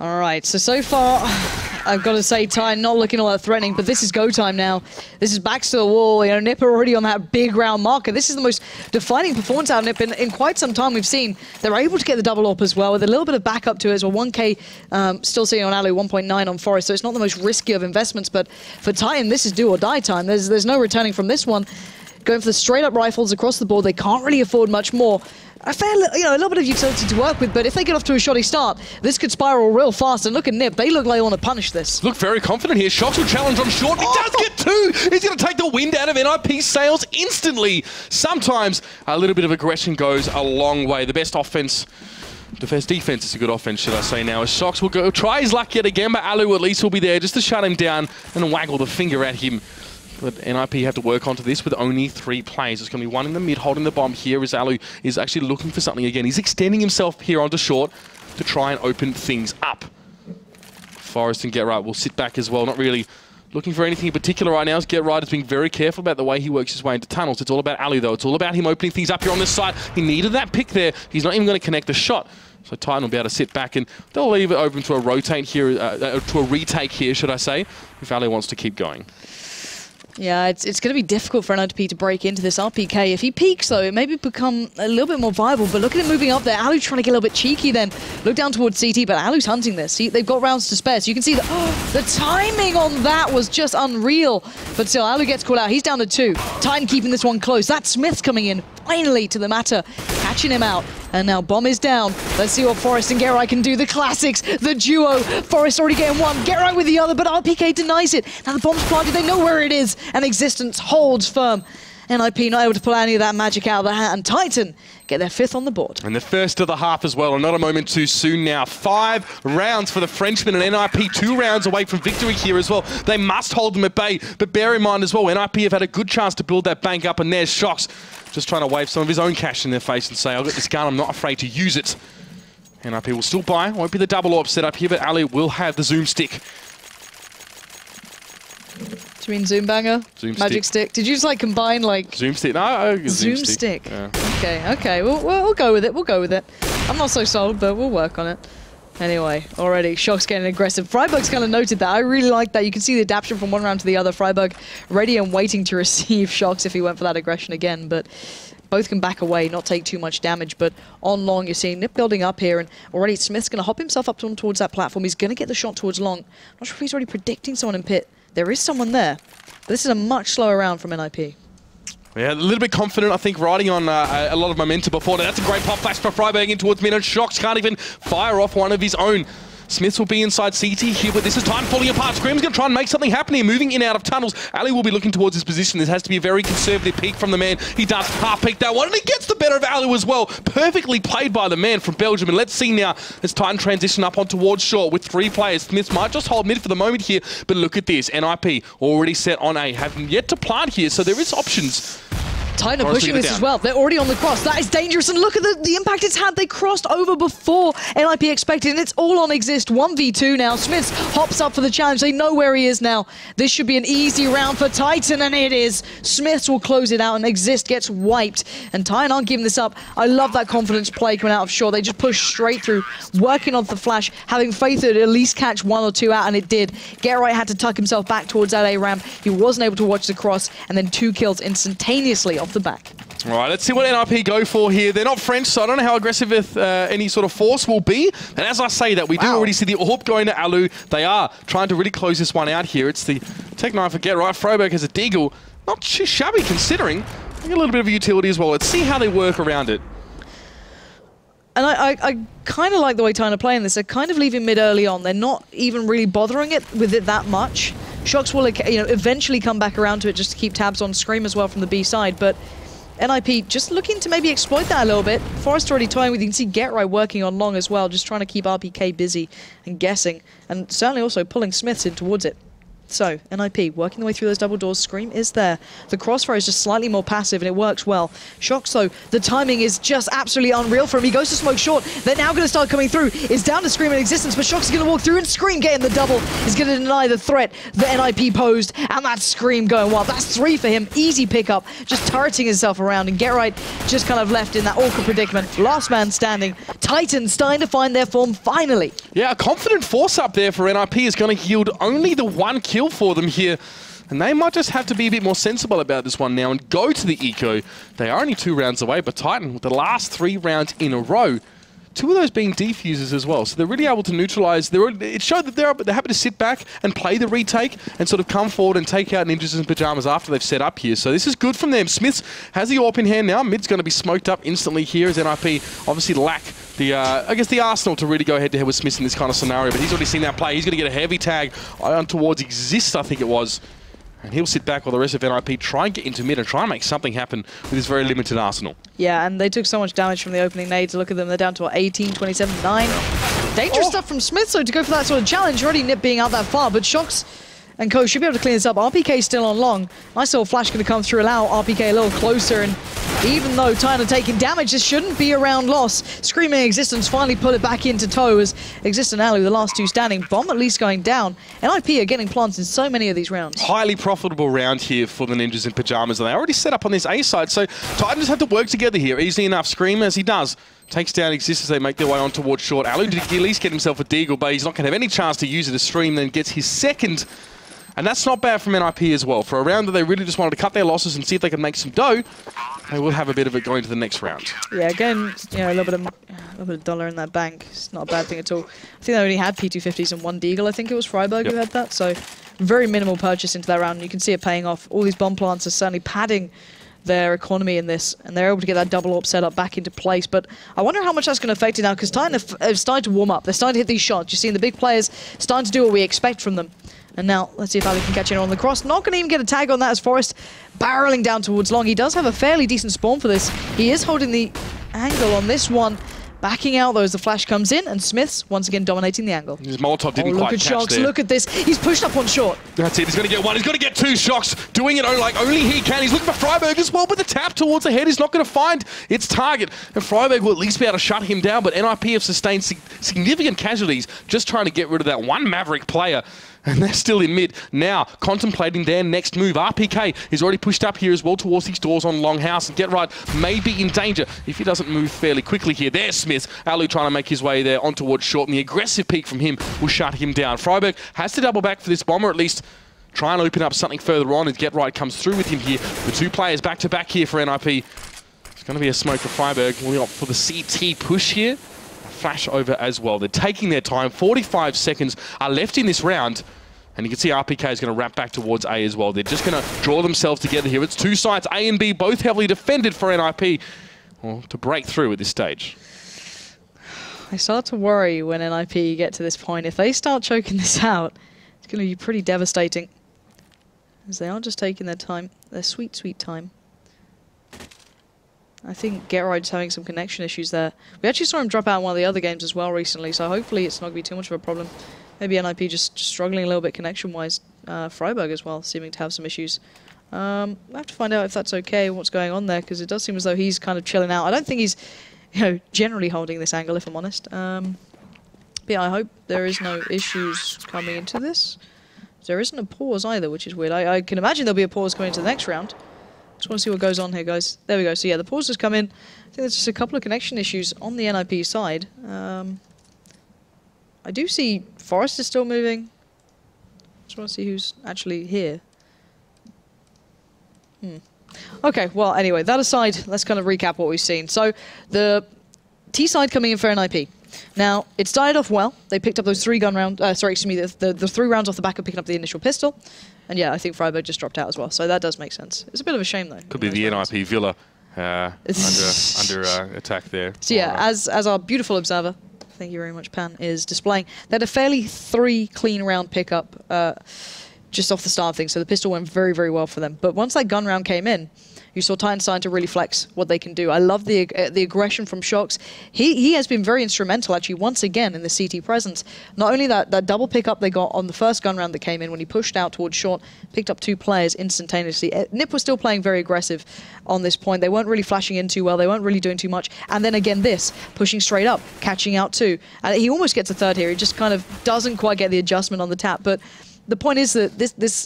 All right, so far, I've got to say, Titan not looking all that threatening, but this is go time now. This is backs to the wall. You know, NiP are already on that big round marker. This is the most defining performance out of NiP in quite some time we've seen. They're able to get the double AWP as well, with a little bit of backup to it as well. 1K still sitting on Alu, 1.9 on Forest, so it's not the most risky of investments, but for Titan, this is do or die time. There's no returning from this one. Going for the straight-up rifles across the board. They can't really afford much more. A little bit of utility to work with, but if they get off to a shoddy start, this could spiral real fast. And look at NiP, they look like they want to punish this. Look very confident here. Shox will challenge on short. He does get 2. He's going to take the wind out of NiP's sails instantly. Sometimes a little bit of aggression goes a long way. The best offense... defense is a good offense, should I say now. As Shox will go try his luck yet again, but Alu at least will be there just to shut him down and waggle the finger at him. But NiP have to work onto this with only 3 players. It's going to be one in the mid holding the bomb here as Alu is actually looking for something again. He's extending himself here onto short to try and open things up. Forest and Get Right will sit back as well, not really looking for anything in particular right now. As Get Right is being very careful about the way he works his way into tunnels. It's all about Alu though. It's all about him opening things up here on this side. He needed that pick there. He's not even going to connect the shot. So Titan will be able to sit back and they'll leave it open to a rotate here, to a retake here, should I say, if Alu wants to keep going. Yeah, it's going to be difficult for NiP to break into this RPK. If he peaks, though, it maybe become a little bit more viable. But look at him moving up there. Alu's trying to get a little bit cheeky then. Look down towards CT, but Alu's hunting this. They've got rounds to spare, so you can see that the timing on that was just unreal. But still, Alu gets called out. He's down to 2. Titan keeping this one close. That Smith's coming in, finally, to the matter. Catching him out. And now bomb is down. Let's see what Forest and Get Right can do. The classics, the duo. Forest already getting one, Get Right with the other, but RPK denies it. Now the bomb's planted, they know where it is, and Existence holds firm. NiP not able to pull any of that magic out of the hat, and Titan get their 5th on the board. And the first of the half as well, and not a moment too soon now. 5 rounds for the Frenchman, and NiP 2 rounds away from victory here as well. They must hold them at bay, but bear in mind as well, NiP have had a good chance to build that bank up, and there's Shox just trying to wave some of his own cash in their face and say, I've got this gun, I'm not afraid to use it. NiP will still buy, won't be the double AWP set up here, but Ali will have the zoom stick. Do you mean zoom banger? Zoom Magic stick. Did you just like combine like... Zoom stick? No, zoom stick. Yeah. Okay. We'll go with it. We'll go with it. I'm not so sold, but we'll work on it. Anyway, already, Shox getting aggressive. Freiberg's kind of noted that. I really like that. You can see the adaptation from one round to the other. Freiberg ready and waiting to receive Shox if he went for that aggression again, but both can back away, not take too much damage. But on long, you're seeing NiP building up here, and already Smith's going to hop himself up towards that platform. He's going to get the shot towards long. Not sure if he's already predicting someone in pit. there is someone there. This is a much slower round from NiP. Yeah, a little bit confident, I think, riding on a lot of momentum before. That's a great pop flash for Freiberg in towards mid, and Shox can't even fire off one of his own. Smiths will be inside CT here, but this is time falling apart. Scream's going to try and make something happen here, moving in out of tunnels. Ali will be looking towards his position. This has to be a very conservative peek from the man. He does half peek that one, and he gets the better of Ali as well. Perfectly played by the man from Belgium. And let's see now as Titan transition up on towards short with 3 players. Smiths might just hold mid for the moment here, but look at this. NiP already set on A, having yet to plant here, so there is options. Titan are pushing this as well. They're already on the cross. That is dangerous. And look at the impact it's had. They crossed over before NiP expected. And it's all on Exist. 1v2 now. Smiths hops up for the challenge. They know where he is now. This should be an easy round for Titan. And it is. Smiths will close it out. And Exist gets wiped. And Titan aren't giving this up. I love that confidence play coming out of short. They just push straight through. Working on the flash. Having faith that it at least catch 1 or 2 out. And it did. Get-Right had to tuck himself back towards that A ramp. He wasn't able to watch the cross. And then 2 kills instantaneously off the back. All right, let's see what NiP go for here. They're not French, so I don't know how aggressive any sort of force will be. And as I say that, we do already see the AWP going to Alu. They are trying to really close this one out here. It's the Tech 9 for Get-Right. Freiberg has a Deagle. Not too shabby considering. I think a little bit of a utility as well. Let's see how they work around it. And I kind of like the way Titan are playing this. They're kind of leaving mid early on. They're not even really bothering it with it that much. Shox will eventually come back around to it just to keep tabs on Scream as well from the B side. But NiP just looking to maybe exploit that a little bit. Forrest already toying with, you can see Get-Right working on long as well, just trying to keep RPK busy and guessing. And certainly also pulling Smiths in towards it. So, NiP working the way through those double doors. Scream is there. The crossfire is just slightly more passive and it works well. Shox though, the timing is just absolutely unreal for him. He goes to smoke short. They're now going to start coming through. It's down to Scream in existence, but Shox is going to walk through and Scream getting the double. Is going to deny the threat that NiP posed, and that's Scream going wild. That's 3 for him. Easy pickup. Just turreting himself around, and Get-Right just kind of left in that awkward predicament. Last man standing. Titans starting to find their form finally. Yeah, a confident force up there for NiP is going to yield only the 1 kill for them here. And they might just have to be a bit more sensible about this one now and go to the eco. They are only 2 rounds away, but Titan, with the last 3 rounds in a row, 2 of those being defuses as well. So they're really able to neutralize. It showed that they're happy to sit back and play the retake and sort of come forward and take out Ninjas in Pajamas after they've set up here. So this is good from them. Smiths has the AWP in hand now. Mid's going to be smoked up instantly here as NiP obviously lack the, I guess, the arsenal to really go head-to-head with Smiths in this kind of scenario. But he's already seen that play. He's going to get a heavy tag on towards Exist, I think it was. And he'll sit back while the rest of NiP try and get into mid and try and make something happen with his very limited arsenal. Yeah, and they took so much damage from the opening nades. Look at them, they're down to 18, 27, 9. Dangerous stuff from Smith, so to go for that sort of challenge, already NiP being out that far, but Shox and Co should be able to clean this up. RPK still on long. Nice little flash going to come through, allow RPK a little closer, and even though Titan are taking damage, this shouldn't be a round loss. Screaming Existence finally put it back into tow as Exist and Ali, the last 2 standing. Bomb at least going down. NiP are getting plants in so many of these rounds. Highly profitable round here for the Ninjas in Pajamas, and they already set up on this A side, so Titan just have to work together here. Easily enough. Scream, as he does, takes down Exist as they make their way on towards short. Alu did at least get himself a Deagle, but he's not going to have any chance to use it as Stream, then gets his second. And that's not bad from NiP as well. For a round that they really just wanted to cut their losses and see if they can make some dough, they will have a bit of it going to the next round. Yeah, again, a little bit of dollar in that bank. It's not a bad thing at all. I think they only had P250s and 1 Deagle. I think it was Freiberg who had that. So very minimal purchase into that round. You can see it paying off. All these bomb plants are certainly padding their economy in this, and they're able to get that double AWP setup back into place. But I wonder how much that's going to affect it now, because Titan have started to warm up. They're starting to hit these shots. You're seeing the big players starting to do what we expect from them. And now, let's see if Ali can catch in on the cross. Not going to even get a tag on that as Forrest barreling down towards long. He does have a fairly decent spawn for this. He is holding the angle on this one. Backing out though as the flash comes in, and Smiths once again dominating the angle. His Molotov didn't quite catch Shox, there. look at this. He's pushed up on short. That's it. He's going to get 1. He's going to get 2 Shox. Doing it like only he can. He's looking for Freiberg as well, but the tap towards the head is not going to find its target. And Freiberg will at least be able to shut him down, but NiP have sustained significant casualties just trying to get rid of that one Maverick player. And they're still in mid. Now, contemplating their next move. RPK is already pushed up here as well towards these doors on Longhouse. And Get-Right may be in danger if he doesn't move fairly quickly here. There's Smith. Alu trying to make his way there on towards short. And the aggressive peek from him will shut him down. Freiberg has to double back for this bomb, or at least try and open up something further on as Get-Right comes through with him here. The 2 players back-to-back here for NiP. It's going to be a smoke for Freiberg. We'll opt for the CT push here. Flash over as well. They're taking their time. 45 seconds are left in this round. And you can see RPK is going to wrap back towards A as well. They're just going to draw themselves together here. It's two sides, A and B, both heavily defended for NiP. Well, to break through at this stage. I start to worry when NiP get to this point. If they start choking this out, it's going to be pretty devastating. As they are just taking their time, their sweet, sweet time. I think GetRight's having some connection issues there. We actually saw him drop out in one of the other games as well recently, so hopefully it's not going to be too much of a problem. Maybe NiP just struggling a little bit connection-wise. Freiburg as well, seeming to have some issues. We'll have to find out if that's okay, what's going on there, because it does seem as though he's kind of chilling out. I don't think he's, generally holding this angle, if I'm honest. But yeah, I hope there is no issues coming into this. There isn't a pause either, which is weird. I can imagine there'll be a pause going into the next round. Just want to see what goes on here, guys. There we go. So yeah, the pause has come in. I think there's just a couple of connection issues on the NiP side. I do see Forest is still moving. Just want to see who's actually here. Okay, well, anyway, that aside, let's kind of recap what we've seen. So the T side coming in for NiP. Now, it started off well. They picked up those 3 gun rounds. The 3 rounds off the back of picking up the initial pistol. And yeah, I think Freiburg just dropped out as well. So that does make sense. It's a bit of a shame, though. Could be the NiP Villa under attack there. So yeah, as our beautiful observer, thank you very much, Pan, is displaying, they had a fairly 3 clean round pickup just off the start of things. So the pistol went very, very well for them. But once that gun round came in, you saw Titan starting to really flex what they can do. I love the aggression from Shox. He has been very instrumental, actually, once again in the CT presence. Not only that double pickup they got on the first gun round that came in when he pushed out towards short, picked up 2 players instantaneously. NiP was still playing very aggressive on this point. They weren't really flashing in too well. They weren't really doing too much. And then again this, pushing straight up, catching out 2. And he almost gets a 3rd here. He just kind of doesn't quite get the adjustment on the tap. But the point is that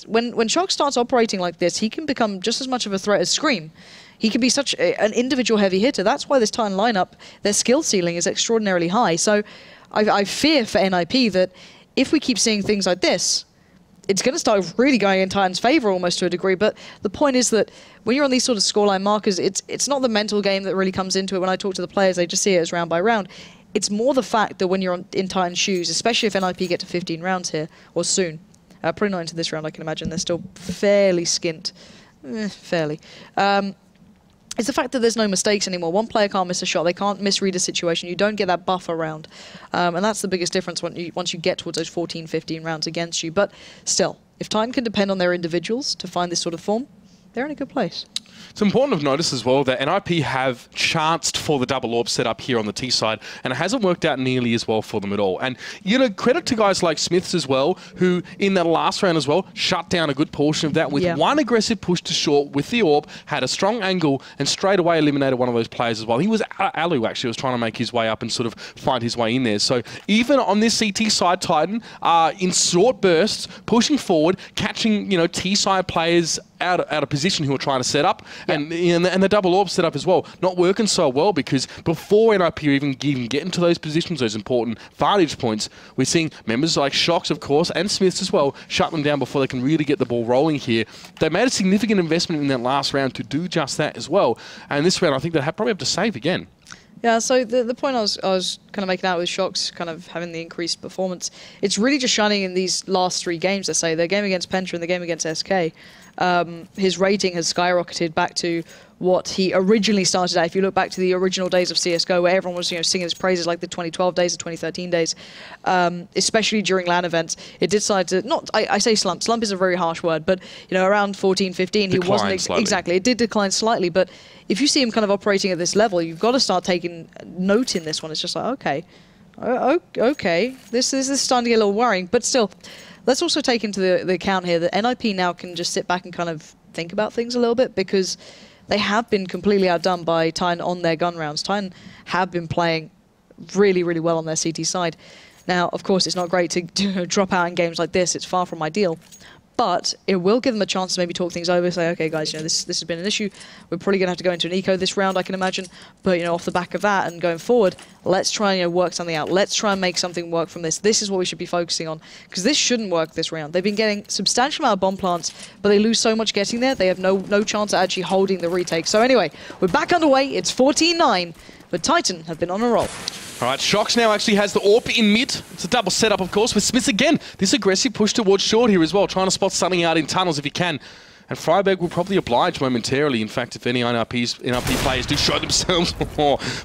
when Shox starts operating like this, he can become just as much of a threat as Scream. He can be such an individual heavy hitter. That's why this Titan lineup, their skill ceiling is extraordinarily high. So I fear for NiP that if we keep seeing things like this, it's going to start really going in Titan's favor almost to a degree. But the point is that when you're on these sort of scoreline markers, it's not the mental game that really comes into it. When I talk to the players, they just see it as round by round. It's more the fact that when you're in Titan's shoes, especially if NiP get to 15 rounds here, or soon, probably not into this round, I can imagine. They're still fairly skint. Fairly. It's the fact that there's no mistakes anymore. One player can't miss a shot. They can't misread a situation. You don't get that buffer round. And that's the biggest difference once you get towards those 14, 15 rounds against you. But still, if Titan can depend on their individuals to find this sort of form, they're in a good place. It's important to notice as well that NiP have chanced for the double AWP setup here on the T side, and it hasn't worked out nearly as well for them at all. And, credit to guys like Smiths as well, who in that last round as well, shut down a good portion of that with one aggressive push to short with the AWP, had a strong angle, and straight away eliminated one of those players as well. He was Alu, actually, was trying to make his way up and sort of find his way in there. So even on this CT side, Titan are in short bursts, pushing forward, catching, T side players out of position who are trying to set up, and the double AWP setup as well, not working so well because before NiP even get into those positions, those important vantage points, we're seeing members like Shox, of course, and Smiths as well, shut them down before they can really get the ball rolling here. They made a significant investment in that last round to do just that as well, and this round I think they probably have to save again. Yeah, so the point I was kind of making out with Shox kind of having the increased performance, it's really just shining in these last 3 games, let's say. The game against Penta and the game against SK. His rating has skyrocketed back to what he originally started at. If you look back to the original days of CSGO, where everyone was singing his praises, like the 2012 days, the 2013 days, especially during LAN events, it did decide to, I say slump. Slump is a very harsh word, but around 14, 15, he wasn't slightly. Exactly. It did decline slightly, but if you see him kind of operating at this level, you've got to start taking note in this one. It's just like, okay, this is starting to get a little worrying, but still. Let's also take into the account here that NiP now can just sit back and kind of think about things a little bit, because they have been completely outdone by Titan on their gun rounds. Titan have been playing really, really well on their CT side. Now, of course, it's not great to drop out in games like this. It's far from ideal. But it will give them a chance to maybe talk things over, say, okay, guys, this has been an issue. We're probably going to have to go into an eco this round, I can imagine. But, off the back of that and going forward, let's try and work something out. Let's try and make something work from this. This is what we should be focusing on, because this shouldn't work this round. They've been getting substantial amount of bomb plants, but they lose so much getting there. They have no chance at actually holding the retake. So anyway, we're back underway. It's 14-9. but Titan have been on a roll. All right, Shox now actually has the AWP in mid. It's a double setup, of course, with Smith again. This aggressive push towards short here as well, trying to spot something out in tunnels if he can. And Freiberg will probably oblige momentarily. In fact, if any NiP players do show themselves,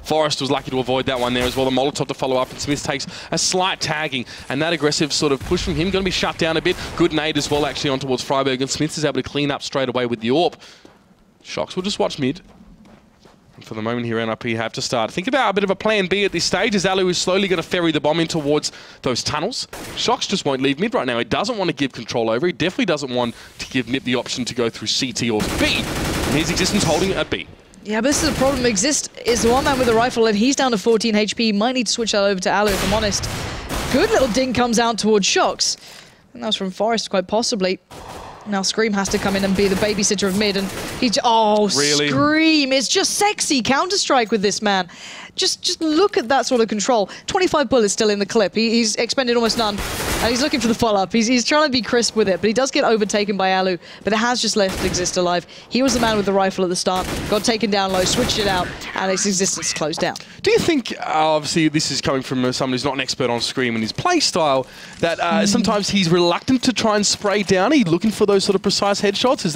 Forrest was lucky to avoid that one there as well. The Molotov to follow up, and Smith takes a slight tagging. And that aggressive sort of push from him going to be shut down a bit. Good nade as well, actually, on towards Freiberg. And Smith is able to clean up straight away with the AWP. Shox will just watch mid. For the moment here, NiP have to start. Think about a bit of a plan B at this stage, as Alu is slowly going to ferry the bomb in towards those tunnels. Shox just won't leave mid right now. He doesn't want to give control over. He definitely doesn't want to give NiP the option to go through CT or to B. And here's Existence holding it at B. Yeah, but this is a problem. Exist is the one man with a rifle, and he's down to 14 HP. Might need to switch that over to Alu, if I'm honest. Good little ding comes out towards Shox. And that was from Forrest, quite possibly. Now Scream has to come in and be the babysitter of mid, and he really? Scream! It's just sexy Counter-Strike with this man. Just look at that sort of control. 25 bullets still in the clip. He's expended almost none, and he's looking for the follow-up. He's trying to be crisp with it, but he does get overtaken by Alu, but it has just left Exist alive. He was the man with the rifle at the start, got taken down low, switched it out, and its Existence closed down. Do you think, obviously this is coming from someone who's not an expert on Scream and his play style, that sometimes he's reluctant to try and spray down? Are you looking for those sort of precise headshots? Is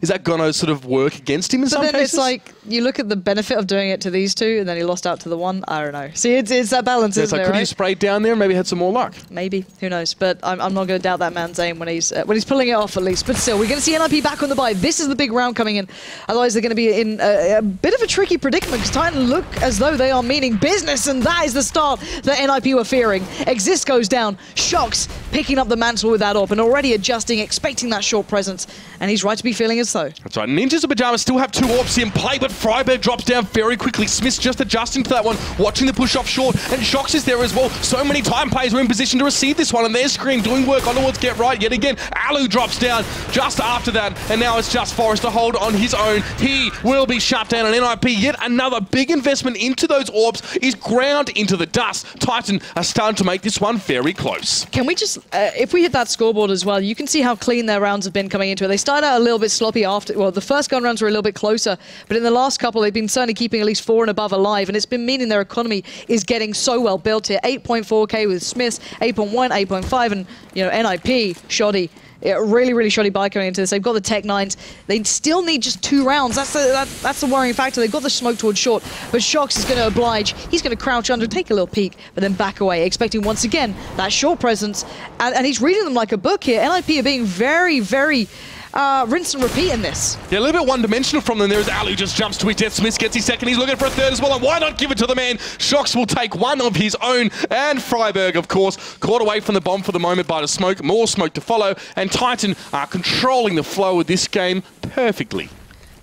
that going to sort of work against him in some cases? But then it's like, you look at the benefit of doing it to these two, and then he lost out to the one. I don't know. See, it's that balance, isn't it, could right? he have sprayed down there and maybe had some more luck? Maybe. Who knows? But I'm not going to doubt that man's aim when he's pulling it off, at least. But still, we're going to see NiP back on the buy. This is the big round coming in. Otherwise, they're going to be in a bit of a tricky predicament, because Titan look as though they are meaning business, and that is the start that NiP were fearing. Exist goes down. Shox picking up the mantle with that AWP and already adjusting, expecting that short presence, and he's right to be feeling as though. That's right. Ninjas of Pajamas still have two AWPs in play, but Freiberg drops down very quickly. Smith's just adjusting to that one, watching the push off short, and Shox is there as well. So many time players were in position to receive this one, and their Scream doing work on towards Get Right yet again. Alu drops down just after that, and now it's just Forrest to hold on his own. He will be shut down, and NiP, yet another big investment into those AWPs, is ground into the dust. Titan are starting to make this one very close. Can we just, if we hit that scoreboard as well, you can see how clean their rounds have been coming into it. They started out a little bit sloppy after, well, the first gun rounds were a little bit closer, but in the last couple, they've been certainly keeping at least 4 and above alive, and it's been meaning their economy is getting so well built here. 8.4k with Smiths, 8.1, 8.5, and, you know, NiP, shoddy. Really, really shoddy buy coming into this. They've got the Tech 9s. They still need just 2 rounds. That's the worrying factor. They've got the smoke towards short, but Shox is going to oblige. He's going to crouch under, take a little peek, but then back away, expecting once again that short presence. And he's reading them like a book here. NiP are being very, very rinse and repeat in this. Yeah, a little bit one-dimensional from them there as Alu just jumps to his death. Smith gets his second. He's looking for a third as well, and why not give it to the man? Shox will take one of his own, and Freiberg, of course, caught away from the bomb for the moment by the smoke. More smoke to follow, and Titan are controlling the flow of this game perfectly.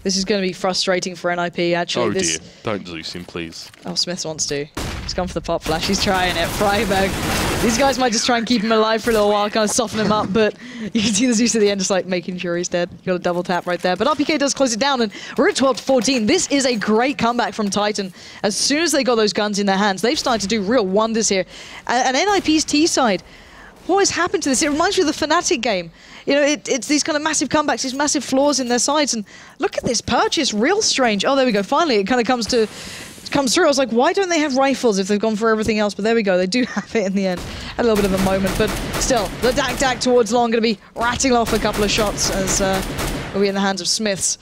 This is going to be frustrating for NiP, actually. Oh dear, don't Zeus him, please. Oh, Smith wants to. He's gone for the pop flash. He's trying it. Freiberg. These guys might just try and keep him alive for a little while, kind of soften him up, but you can see the Zeus at the end just like making sure he's dead. You got a double tap right there. But RPK does close it down, and we're at 12-14. This is a great comeback from Titan. As soon as they got those guns in their hands, they've started to do real wonders here. And NiP's T side, what has happened to this? It reminds me of the Fnatic game. You know, it's these kind of massive comebacks, these massive flaws in their sides, and look at this purchase, real strange. Oh, there we go. Finally, it kind of comes through. I was like, why don't they have rifles if they've gone for everything else? But there we go. They do have it in the end. A little bit of a moment, but still, the Dak towards long going to be rattling off a couple of shots as will be in the hands of Smiths.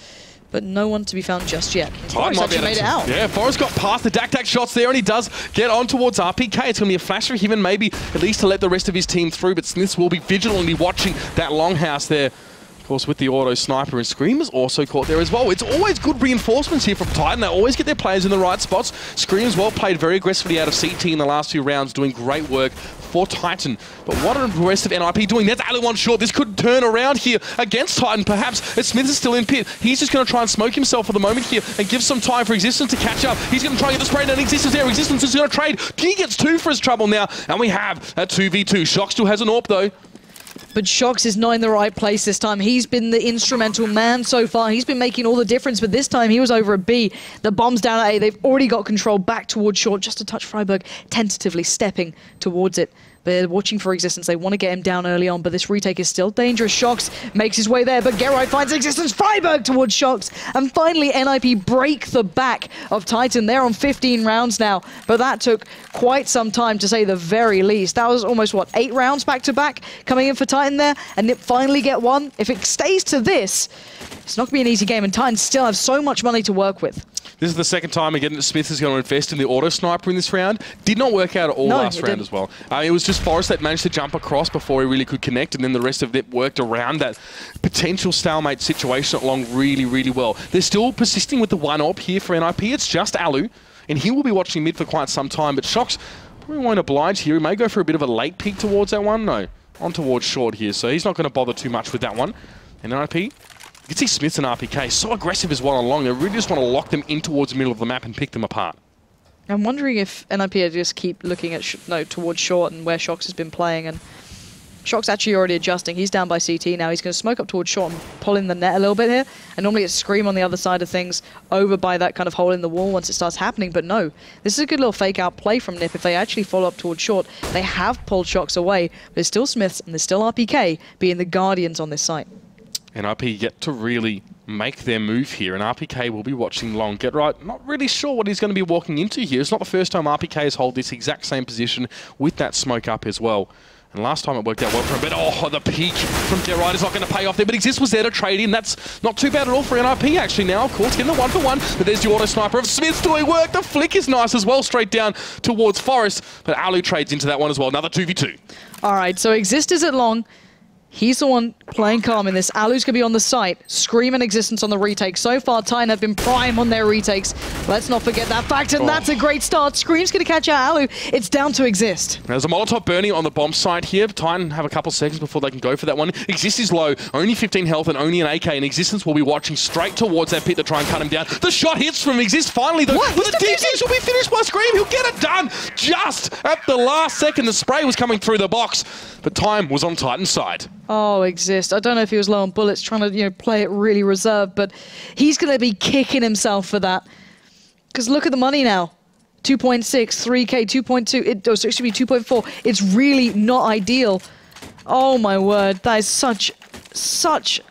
But no one to be found just yet. Forrest actually made it out. Yeah, Forrest got past the Dak shots there, and he does get on towards RPK. It's going to be a flash for him, and maybe at least to let the rest of his team through, but Smiths will be vigilantly watching that longhouse there. Of course, with the auto sniper, and Scream is also caught there as well. It's always good reinforcements here from Titan. They always get their players in the right spots. Scream as well played very aggressively out of CT in the last 2 rounds, doing great work for Titan. But what are the rest of NiP doing? There's Alu on short. This could turn around here against Titan, perhaps. As Smith is still in pit. He's just going to try and smoke himself for the moment here and give some time for Existence to catch up. He's going to try and get the spray down. Existence there. Existence is going to trade. He gets 2 for his trouble now, and we have a 2v2. Shox still has an AWP, though. But Shox is not in the right place this time. He's been the instrumental man so far. He's been making all the difference, but this time he was over at B. The bomb's down at A. They've already got control back towards short, just to touch Freiburg, tentatively stepping towards it. They're watching for Existence. They want to get him down early on, but this retake is still dangerous. Shox makes his way there, but Geralt finds Existence. Freiburg towards Shox. And finally, NiP break the back of Titan. They're on 15 rounds now, but that took quite some time, to say the very least. That was almost, what, 8 rounds back-to-back coming in for Titan there, and NiP finally get one. If it stays to this, it's not going to be an easy game, and Titan still have so much money to work with. This is the second time again that Smith is going to invest in the auto sniper in this round. Did not work out at all last round as well. It was just Forrest that managed to jump across before he really could connect, and then the rest of it worked around that potential stalemate situation along really, really well. They're still persisting with the one op here for NiP. It's just Alu, and he will be watching mid for quite some time, but Shox probably won't oblige here. He may go for a bit of a late peek towards that one. No, on towards short here, so he's not going to bother too much with that one. And NiP, you can see Smiths and RPK so aggressive as well on long. They really just want to lock them in towards the middle of the map and pick them apart. I'm wondering if NiP just keep looking at towards short and where Shox has been playing, and Shox actually already adjusting. He's down by CT now. He's going to smoke up towards short and pull in the net a little bit here. And normally it's Scream on the other side of things, over by that kind of hole in the wall once it starts happening. But no, this is a good little fake out play from NiP. If they actually follow up towards short, they have pulled Shox away. But there's still Smiths and there's still RPK being the guardians on this site. NiP yet to really make their move here, and RPK will be watching long. Get right, not really sure what he's going to be walking into here. It's not the first time RPK has held this exact same position with that smoke up as well. And last time it worked out well for him, but oh, the peak from Get Right is not going to pay off there, but Exist was there to trade in. That's not too bad at all for NiP actually now, of course, getting the 1-for-1, but there's the auto sniper of Smith's doing work. The flick is nice as well, straight down towards Forest, but Alu trades into that one as well. Another 2v2. All right, so Exist is at long. He's the one playing calm in this. Alu's going to be on the site. Scream and Existence on the retake. So far, Titan have been prime on their retakes. Let's not forget that fact, and that's a great start. Scream's going to catch out Alu. It's down to Exist. There's a Molotov burning on the bomb site here. Titan have a couple seconds before they can go for that one. Exist is low, only 15 health and only an AK, and Existence will be watching straight towards that pit to try and cut him down. The shot hits from Exist finally, though. But the defense will be finished by Scream. He'll get it done just at the last second. The spray was coming through the box, but time was on Titan's side. Oh, Exist. I don't know if he was low on bullets, trying to play it really reserved, but he's going to be kicking himself for that. Because look at the money now. 2.6, 3K, 2.2, it should be 2.4. It's really not ideal. Oh my word, that is such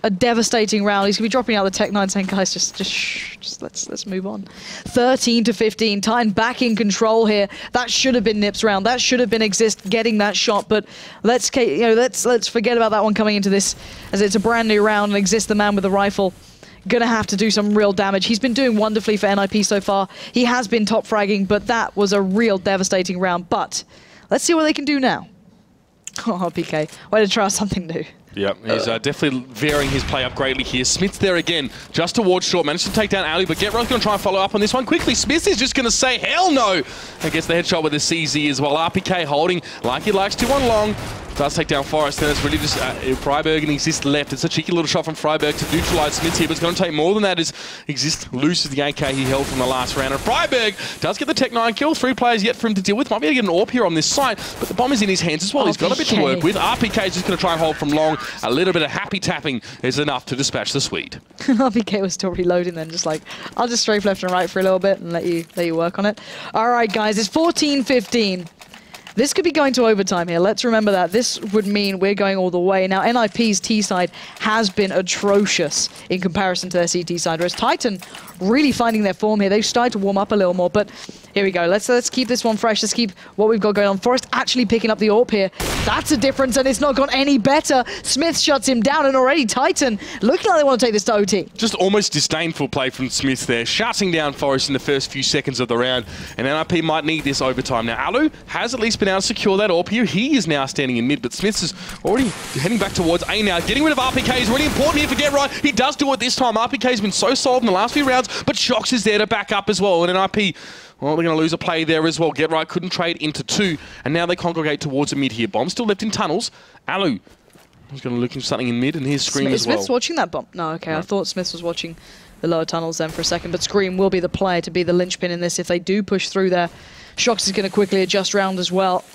a devastating round. He's gonna be dropping out the Tech 9 saying, guys, just let's move on. 13-15, Titan back in control here. That should have been NiP's round. That should have been Exist getting that shot, but let's forget about that one coming into this, as it's a brand new round and Exist, the man with the rifle, gonna have to do some real damage. He's been doing wonderfully for NiP so far. He has been top fragging, but that was a real devastating round. But let's see what they can do now. Oh, PK, way to try something new. Yep, he's definitely varying his play up greatly here. Smith's there again, just towards short. Managed to take down Ali, but Getro's going to try and follow up on this one quickly. Smith is just going to say, hell no! And gets the headshot with the CZ as well. RPK holding like he likes to on long. Does take down Forrest, then it's really just Freiburg and Exist left. It's a cheeky little shot from Freiburg to neutralize Smith here, but it's going to take more than that as Exist loses the AK he held from the last round. And Freiburg does get the Tech 9 kill. 3 players yet for him to deal with. Might be able to get an AWP here on this site, but the bomb is in his hands as well. He's got a bit to work with. RPK is just going to try and hold from long. A little bit of happy tapping is enough to dispatch the Swede. RPK was still reloading then, just like, I'll just strafe left and right for a little bit and let you work on it. All right, guys, it's 14-15. This could be going to overtime here. Let's remember that. This would mean we're going all the way. Now, NiP's T side has been atrocious in comparison to their CT side, whereas Titan really finding their form here. They've started to warm up a little more, but here we go. Let's keep this one fresh. Let's keep what we've got going on. Forrest actually picking up the AWP here. That's a difference, and it's not gone any better. Smith shuts him down, and already Titan looking like they want to take this to OT. Just almost disdainful play from Smith there, shutting down Forrest in the first few seconds of the round, and NiP might need this overtime. Now, Alu has at least been able to secure that AWP here. He is now standing in mid, but Smith is already heading back towards A now. Getting rid of RPK is really important here for Get Right. He does do it this time. RPK has been so solid in the last few rounds, but Shox is there to back up as well, and NiP, well, they're going to lose a play there as well. Get Right couldn't trade into 2, and now they congregate towards a mid here. Bomb still left in tunnels. Alu is going to look for something in mid, and here's Scream as well. Smith's watching that bomb. No, okay, no. I thought Smith was watching the lower tunnels then for a second, but Scream will be the player to be the linchpin in this if they do push through there. Shox is going to quickly adjust round as well.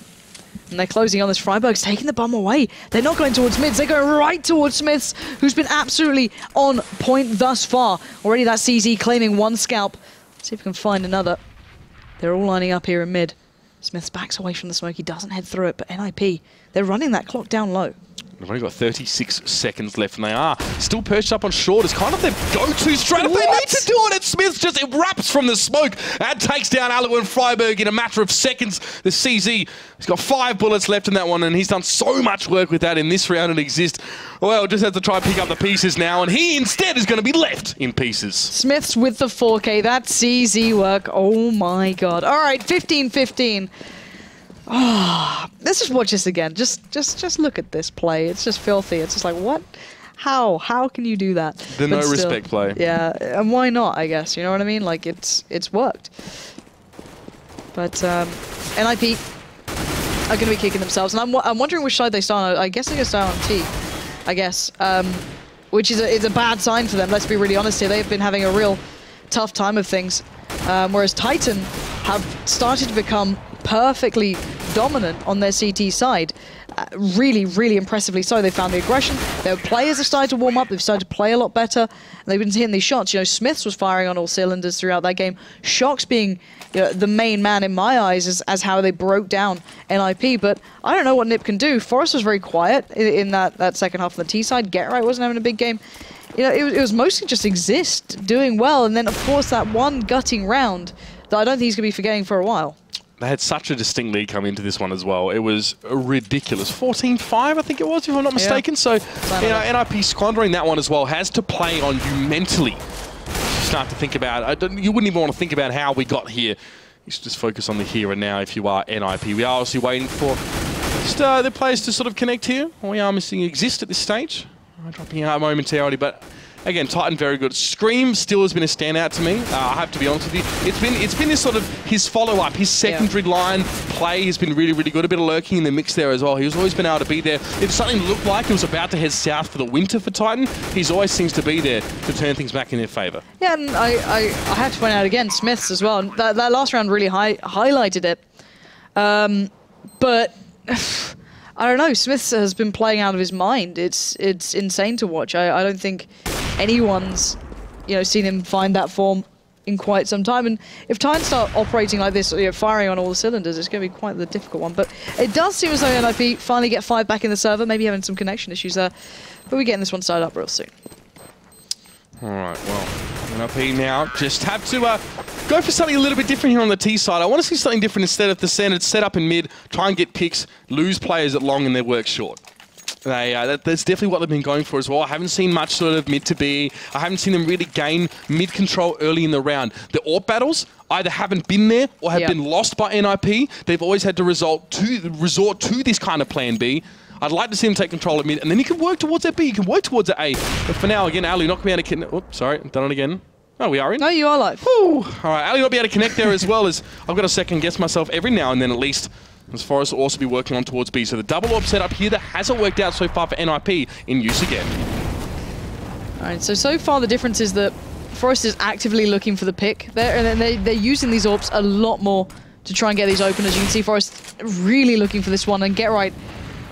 And they're closing on this. Freiburg's taking the bomb away. They're not going towards mids. They're going right towards Smiths, who's been absolutely on point thus far. Already that CZ claiming one scalp. Let's see if we can find another. They're all lining up here in mid. Smiths backs away from the smoke. He doesn't head through it, but NiP, they're running that clock down low. They've only got 36 seconds left, and they are still perched up on short. It's kind of their go-to strategy. They need to do it, and Smith just erupts from the smoke and takes down Alu and Freiburg in a matter of seconds. The CZ, he's got 5 bullets left in that one, and he's done so much work with that in this round and Exist. Well, just has to try and pick up the pieces now, and he instead is going to be left in pieces. Smiths with the 4K. That CZ work. Oh my god. All right, 15-15. Oh, let's just watch this again. Just look at this play. It's just filthy. It's just like, what? How can you do that? The no respect play. Yeah, and why not, I guess. You know what I mean? Like, it's worked. But NiP are going to be kicking themselves. And I'm wondering which side they start on. I guess they're going to start on T, I guess. Which is a bad sign for them. Let's be really honest here. They've been having a real tough time of things. Whereas Titan have started to become perfectly dominant on their CT side. Really, really impressively so. They found the aggression. Their players have started to warm up. They've started to play a lot better. And they've been hitting these shots. You know, Smiths was firing on all cylinders throughout that game. Shox being, you know, the main man in my eyes as how they broke down NiP. But I don't know what NiP can do. Forest was very quiet in that second half on the T side. Get Right wasn't having a big game. You know, it was mostly just Exist doing well. And then, of course, that one gutting round that I don't think he's going to be forgetting for a while. They had such a distinct lead come into this one as well. It was ridiculous. 14-5, I think it was, if I'm not mistaken. Yeah. So, you know, NiP squandering that one as well has to play on you mentally. You start to think about it. You wouldn't even want to think about how we got here. You should just focus on the here and now if you are NiP. We are obviously waiting for just the players to sort of connect here. We are missing Exist at this stage. Dropping out momentarily, but again, Titan very good. Scream still has been a standout to me. I have to be honest with you. It's been this sort of his follow-up, his secondary line play has been really, really good. A bit of lurking in the mix there as well. He's always been able to be there. If something looked like it was about to head south for the winter for Titan, he always seems to be there to turn things back in their favour. Yeah, and I have to point out again, Smiths as well. That last round really highlighted it. But I don't know, Smiths has been playing out of his mind. It's insane to watch. I don't think anyone's, you know, seen him find that form in quite some time. And if Titan start operating like this, you know, firing on all the cylinders, it's going to be quite the difficult one. But it does seem as though NiP finally get 5 back in the server, maybe having some connection issues there. But we're getting this one started up real soon. All right, well, NiP now just have to go for something a little bit different here on the T side. I want to see something different instead of the standard set up in mid, try and get picks, lose players at long and their work short. That's definitely what they've been going for as well. I haven't seen much sort of mid to B. I haven't seen them really gain mid control early in the round. The AWP battles either haven't been there or have been lost by NiP. They've always had to resort to this kind of plan B. I'd like to see him take control of mid, and then he can work towards that B. He can work towards that A. But for now, again, Ali not going to be able to... Oops, sorry, done it again. Oh, we are in? No, you are live. Woo. All right, Ali not be able to connect there as well as I've got to second guess myself every now and then at least. As Forest will also be working on towards B. So the double AWP setup here that hasn't worked out so far for NiP in use again. All right, so far the difference is that Forest is actively looking for the pick there, and then they're using these AWPs a lot more to try and get these open. As you can see, Forest really looking for this one, and Get Right,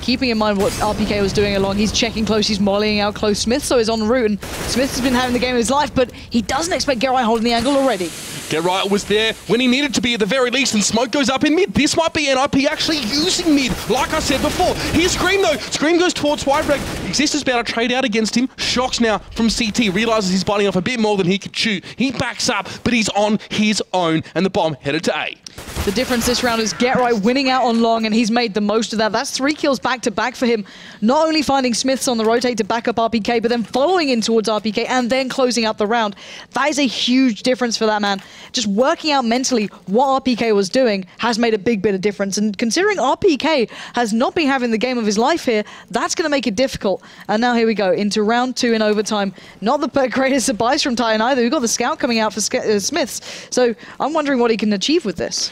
keeping in mind what RPK was doing along. He's checking close, he's mollying out close. Smith so is en route, and Smith has been having the game of his life, but he doesn't expect Get Right holding the angle already. Get Right was there when he needed to be at the very least, and smoke goes up in mid. This might be NiP actually using mid, like I said before. Here's Scream though. Scream goes towards Whitebreak. Exist is about to trade out against him. Shox now from CT, realizes he's biting off a bit more than he could chew. He backs up, but he's on his own, and the bomb headed to A. The difference this round is Get Right winning out on long, and he's made the most of that. That's 3 kills back-to-back for him. Not only finding Smiths on the rotate to back up RPK, but then following in towards RPK and then closing out the round. That is a huge difference for that man. Just working out mentally what RPK was doing has made a big bit of difference. And considering RPK has not been having the game of his life here, that's going to make it difficult. And now here we go into round 2 in overtime. Not the greatest advice from Titan either. We've got the scout coming out for Smiths. So I'm wondering what he can achieve with this.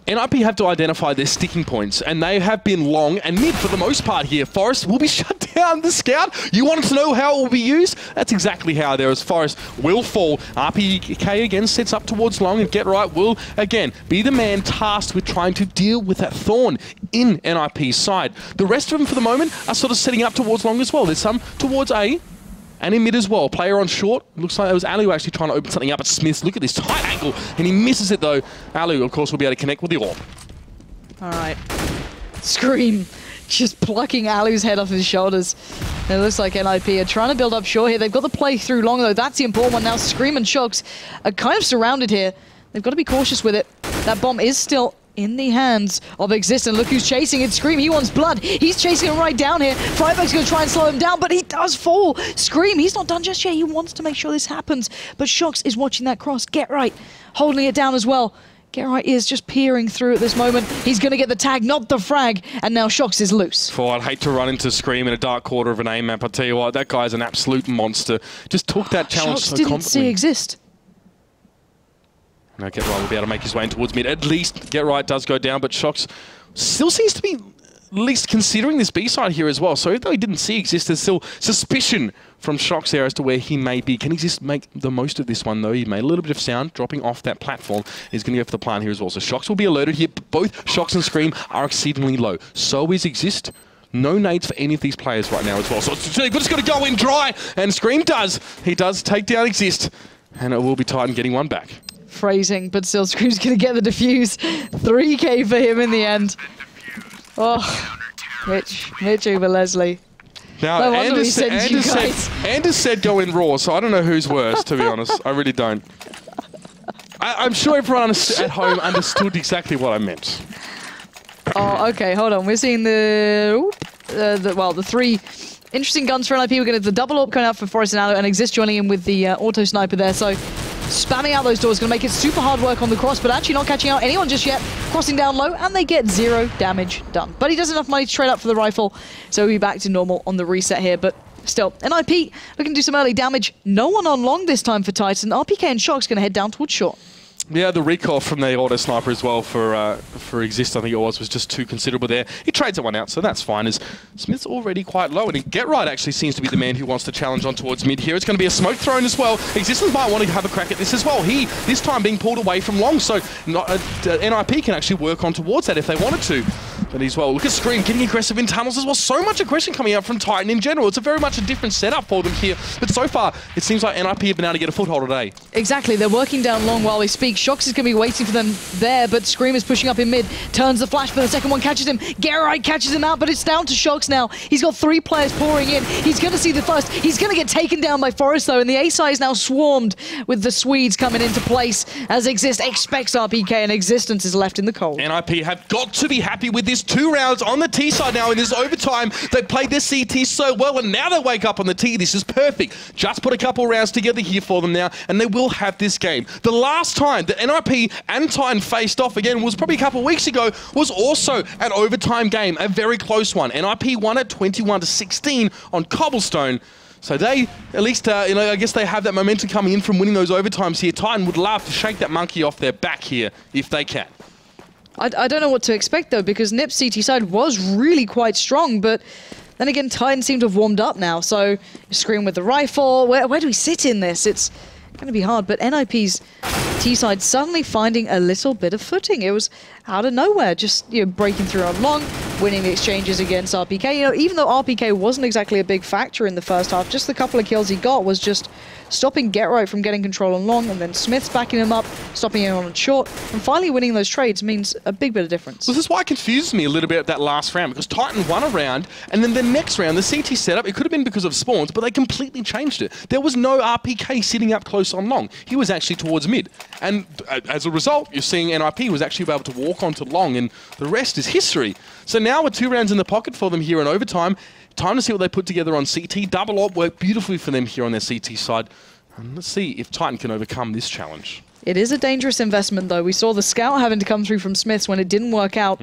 NiP have to identify their sticking points, and they have been long and mid for the most part here. Forest will be shut down. The scout, you wanted to know how it will be used? That's exactly how there is. Forest will fall. RPK again sets up towards long, and Get Right will again be the man tasked with trying to deal with that thorn in NiP's side. The rest of them for the moment are sort of setting up towards long as well. There's some towards A. And in mid as well. Player on short. Looks like it was Alu actually trying to open something up at Smith. Look at this tight angle. And he misses it though. Alu, of course, will be able to connect with the orb. Alright. Scream. Just plucking Alu's head off his shoulders. And it looks like NiP are trying to build up short here. They've got the play through long though. That's the important one now. Scream and Shox are kind of surrounded here. They've got to be cautious with it. That bomb is still in the hands of Existence. Look who's chasing it. Scream, he wants blood. He's chasing him right down here. Fryback's going to try and slow him down, but he does fall. Scream, he's not done just yet. He wants to make sure this happens. But Shox is watching that cross. Get Right, holding it down as well. Get Right is just peering through at this moment. He's going to get the tag, not the frag, and now Shox is loose. I'd hate to run into Scream in a dark quarter of an A map. I tell you what, that guy's an absolute monster. Just took that challenge so confidently. Shox didn't see Exist. No, Get Right will be able to make his way in towards mid. At least Get Right does go down, but Shox still seems to be at least considering this B side here as well. So even though he didn't see Exist, there's still suspicion from Shox there as to where he may be. Can Exist make the most of this one though? He made a little bit of sound dropping off that platform. He's going to go for the plant here as well. So Shox will be alerted here. Both Shox and Scream are exceedingly low. So is Exist. No nades for any of these players right now as well. So it's just got to go in dry, and Scream does. He does take down Exist, and it will be Titan getting one back. Phrasing, but still Scream's going to get the defuse. 3k for him in the end. Oh, Mitch over Leslie. Now, No Anders said go in raw, so I don't know who's worse, to be honest. I really don't. I'm sure everyone at home understood exactly what I meant. Oh, okay, hold on. We're seeing the three interesting guns for NiP. We're going to the double AWP coming out for Forest and Alu, and Exist joining in with the auto sniper there. So spamming out those doors is going to make it super hard work on the cross, but actually not catching out anyone just yet. Crossing down low, and they get 0 damage done. But he does enough money to trade up for the rifle, so he'll be back to normal on the reset here. But still, NiP looking to do some early damage. No one on long this time for Titan. RPK and Shox going to head down towards short. Yeah, the recall from the auto sniper as well for Exist, I think it was just too considerable there. He trades that one out, so that's fine. As Smith's already quite low, and Get Right actually seems to be the man who wants to challenge on towards mid here. It's going to be a smoke thrown as well. Existence might want to have a crack at this as well. He, this time, being pulled away from long, so NiP can actually work on towards that if they wanted to. But as well, look at Scream getting aggressive in tunnels as well. So much aggression coming out from Titan in general. It's a very much a different setup for them here. But so far, it seems like NiP have been able to get a foothold today. Exactly, they're working down long while we speak. Shox is going to be waiting for them there, but Scream is pushing up in mid. Turns the flash, but the second one catches him. Get Right catches him out, but it's down to Shox now. He's got 3 players pouring in. He's going to see the first. He's going to get taken down by Forest though, and the A side is now swarmed with the Swedes coming into place as Exist expects RPK, and Existence is left in the cold. NiP have got to be happy with this 2 rounds on the T side now in this overtime. They played their CT so well, and now they wake up on the T. This is perfect. Just put a couple rounds together here for them now, and they will have this game. The last time that NiP and Titan faced off again was probably a couple of weeks ago, was also an overtime game, a very close one. NiP won at 21-16 on Cobblestone. So they, at least, I guess they have that momentum coming in from winning those overtimes here. Titan would love to shake that monkey off their back here if they can. I don't know what to expect though, because NiP's CT side was really quite strong, but then again, Titan seem to have warmed up now. So Scream with the rifle. Where do we sit in this? It's going to be hard, but NiP's T side suddenly finding a little bit of footing. It was out of nowhere, just breaking through on long, winning the exchanges against RPK. Even though RPK wasn't exactly a big factor in the first half, just the couple of kills he got was just stopping Get Right from getting control on long, and then Smith's backing him up, stopping him on short, and finally winning those trades means a big bit of difference. This is why it confuses me a little bit that last round, because Titan won a round, and then the next round, the CT setup, it could have been because of spawns, but they completely changed it. There was no RPK sitting up close on long. He was actually towards mid. And as a result, you're seeing NiP was actually able to walk onto long, and the rest is history. So now with 2 rounds in the pocket for them here in overtime, time to see what they put together on CT. Double AWP worked beautifully for them here on their CT side. And let's see if Titan can overcome this challenge. It is a dangerous investment though. We saw the scout having to come through from Smiths when it didn't work out.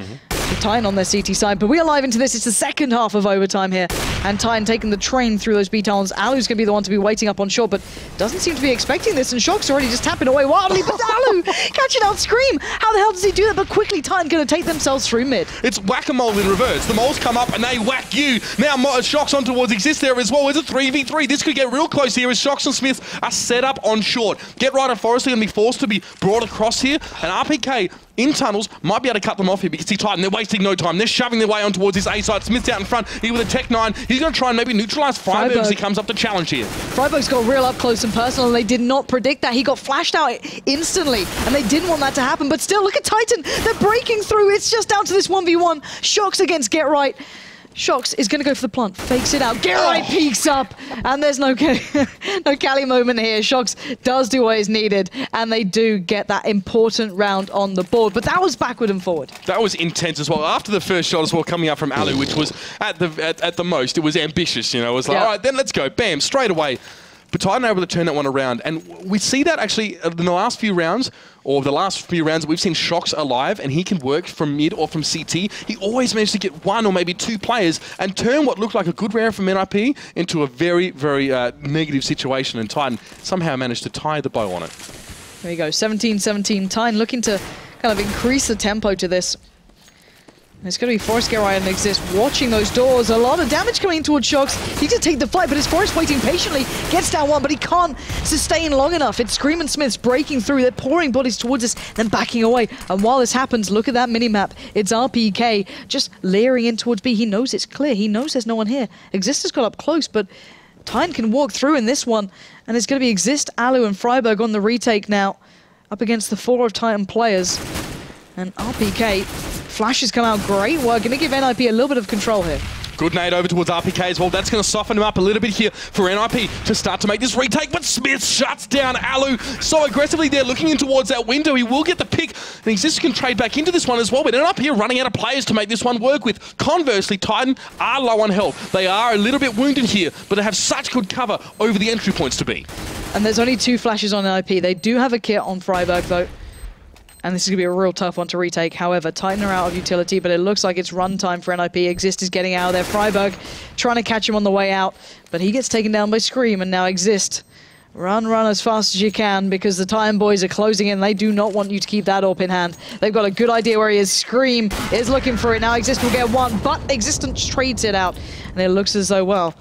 Titan on their CT side, but we are live into this. It's the second half of overtime here, and Titan taking the train through those B-towns. Alu's going to be the one to be waiting up on short, but doesn't seem to be expecting this, and Shock's already just tapping away wildly, but Alu catching out Scream. How the hell does he do that? But quickly, Titan going to take themselves through mid. It's whack-a-mole in reverse. The moles come up and they whack you. Now Shock's on towards Exist there as well. It's a 3v3. This could get real close here as Shocks and Smith are set up on short. Get right and Forrest are going to be forced to be brought across here, and RPK in tunnels might be able to cut them off here because see Titan, they're wasting no time. They're shoving their way on towards this A side. Smith's out in front. He with a Tech 9. He's going to try and maybe neutralize Freiburg as he comes up to challenge here. Freiburg's got real up close and personal, and they did not predict that. He got flashed out instantly, and they didn't want that to happen. But still, look at Titan. They're breaking through. It's just down to this 1v1. Shocks against Get Right. Shocks is going to go for the plant, fakes it out. Get Right peeks up, and there's no Cali moment here. Shocks does do what is needed, and they do get that important round on the board. But that was backward and forward. That was intense as well. After the first shot as well, coming up from Alu, which was at the most, it was ambitious. You know, it was like, all right, then let's go, bam, straight away. But Titan are able to turn that one around, and we see that actually in the last few rounds, or the last few rounds, we've seen Shocks alive, and he can work from mid or from CT. He always managed to get one or maybe two players and turn what looked like a good round from NiP into a very, very negative situation, and Titan somehow managed to tie the bow on it. There you go, 17-17. Titan looking to kind of increase the tempo to this. It's going to be Forrest, Get Right, and Exist watching those doors. A lot of damage coming in towards Shocks. He did take the fight, but it's Forrest waiting patiently. Gets down one, but he can't sustain long enough. It's Scream and Smiths breaking through. They're pouring bodies towards us, then backing away. And while this happens, look at that minimap. It's RPK just layering in towards B. He knows it's clear. He knows there's no one here. Exist has got up close, but Titan can walk through in this one. And it's going to be Exist, Alu, and Freiburg on the retake now, up against the 4 of Titan players. And RPK, flashes come out great work. Going to give NiP a little bit of control here. Good nade over towards RPK as well. That's going to soften him up a little bit here for NiP to start to make this retake. But Smith shuts down Alu so aggressively there, looking in towards that window. He will get the pick, and Exist can trade back into this one as well. But NiP here running out of players to make this one work with. Conversely, Titan are low on health. They are a little bit wounded here, but they have such good cover over the entry points to be. And there's only 2 flashes on NiP. They do have a kit on Freiburg, though. And this is going to be a real tough one to retake. However, Titan are out of utility, but it looks like it's run time for NiP. Exist is getting out of there. Freiburg trying to catch him on the way out, but he gets taken down by Scream, and now Exist. Run as fast as you can, because the Titan boys are closing in. They do not want you to keep that AWP in hand. They've got a good idea where he is. Scream is looking for it now. Exist will get one, but Existence trades it out. And it looks as though, well,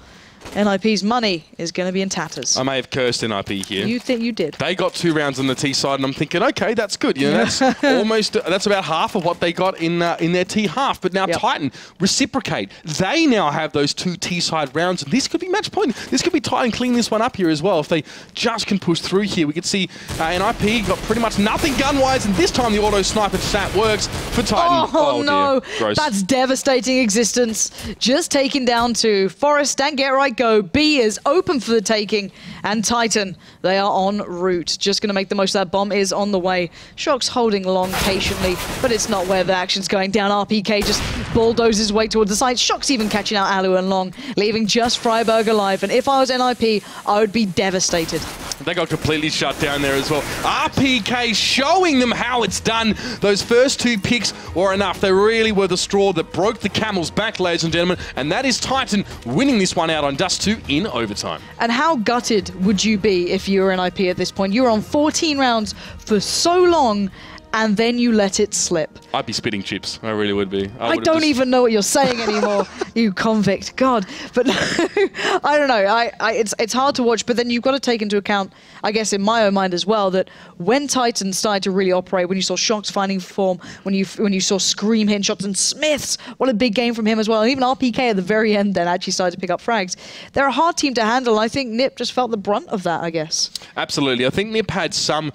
NiP's money is going to be in tatters. I may have cursed NiP here. You think you did? They got 2 rounds on the T side, and I'm thinking, okay, that's good. You know, that's about half of what they got in their T half. But now Titan reciprocate. They now have those 2 T side rounds, and this could be match point. This could be Titan cleaning this one up here as well. If they just can push through here, we could see NiP got pretty much nothing gun-wise, and this time the auto sniper stat works for Titan. Oh no, dear. Gross. That's devastating. Existence just taken down to Forrest and Get Right go. B is open for the taking, and Titan, they are en route. Just going to make the most of that. Bomb is on the way. Shock's holding long patiently, but it's not where the action's going down. RPK just bulldozes his way towards the side. Shock's even catching out Alu and Long, leaving just Freiburg alive. And if I was NiP, I would be devastated. They got completely shut down there as well. RPK showing them how it's done. Those first 2 picks were enough. They really were the straw that broke the camel's back, ladies and gentlemen. And that is Titan winning this one out on Dust2 in overtime. And how gutted would you be if you were NiP at this point? You were on 14 rounds for so long, and then you let it slip. I'd be spitting chips. I really would be. I don't even know what you're saying anymore, you convict. God. But I don't know. It's hard to watch, but then you've got to take into account, I guess in my own mind as well, that when Titan started to really operate, when you saw Shocks finding form, when you saw Scream hitting shots, and Smiths, what a big game from him as well, and even RPK at the very end then actually started to pick up frags. They're a hard team to handle, and I think NiP just felt the brunt of that, I guess. Absolutely. I think NiP had some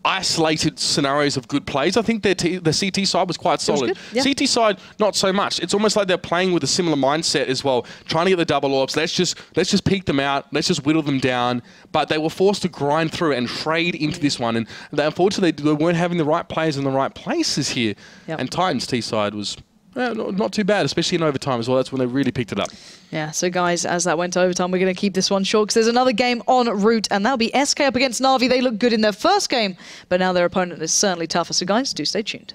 isolated scenarios of good plays. I think the CT side was quite solid. CT side, not so much. It's almost like they're playing with a similar mindset as well, trying to get the double orbs. Let's just peek them out. Let's just whittle them down. But they were forced to grind through and trade into this one. And unfortunately, they weren't having the right players in the right places here. And Titan's T side was not too bad, especially in overtime as well. That's when they really picked it up. Yeah, so guys, as that went to overtime, we're going to keep this one short because there's another game en route, and that'll be SK up against Na'Vi. They looked good in their first game, but now their opponent is certainly tougher. So guys, do stay tuned.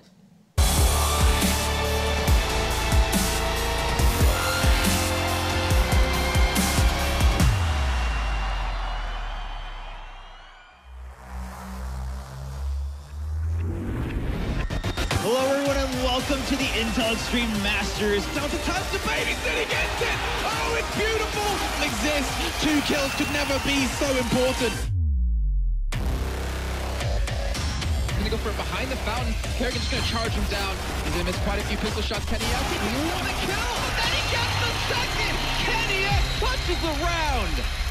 Hello everyone and welcome to the Intel Extreme Masters. Down to touch the babysitting gets it. Oh, it's beautiful. Exists. 2 kills could never be so important. Gonna go for it behind the fountain. Kerrigan's just gonna charge him down. He's gonna miss quite a few pistol shots. Kenny out. He won a kill, and then he gets the second. Kenny punches the round.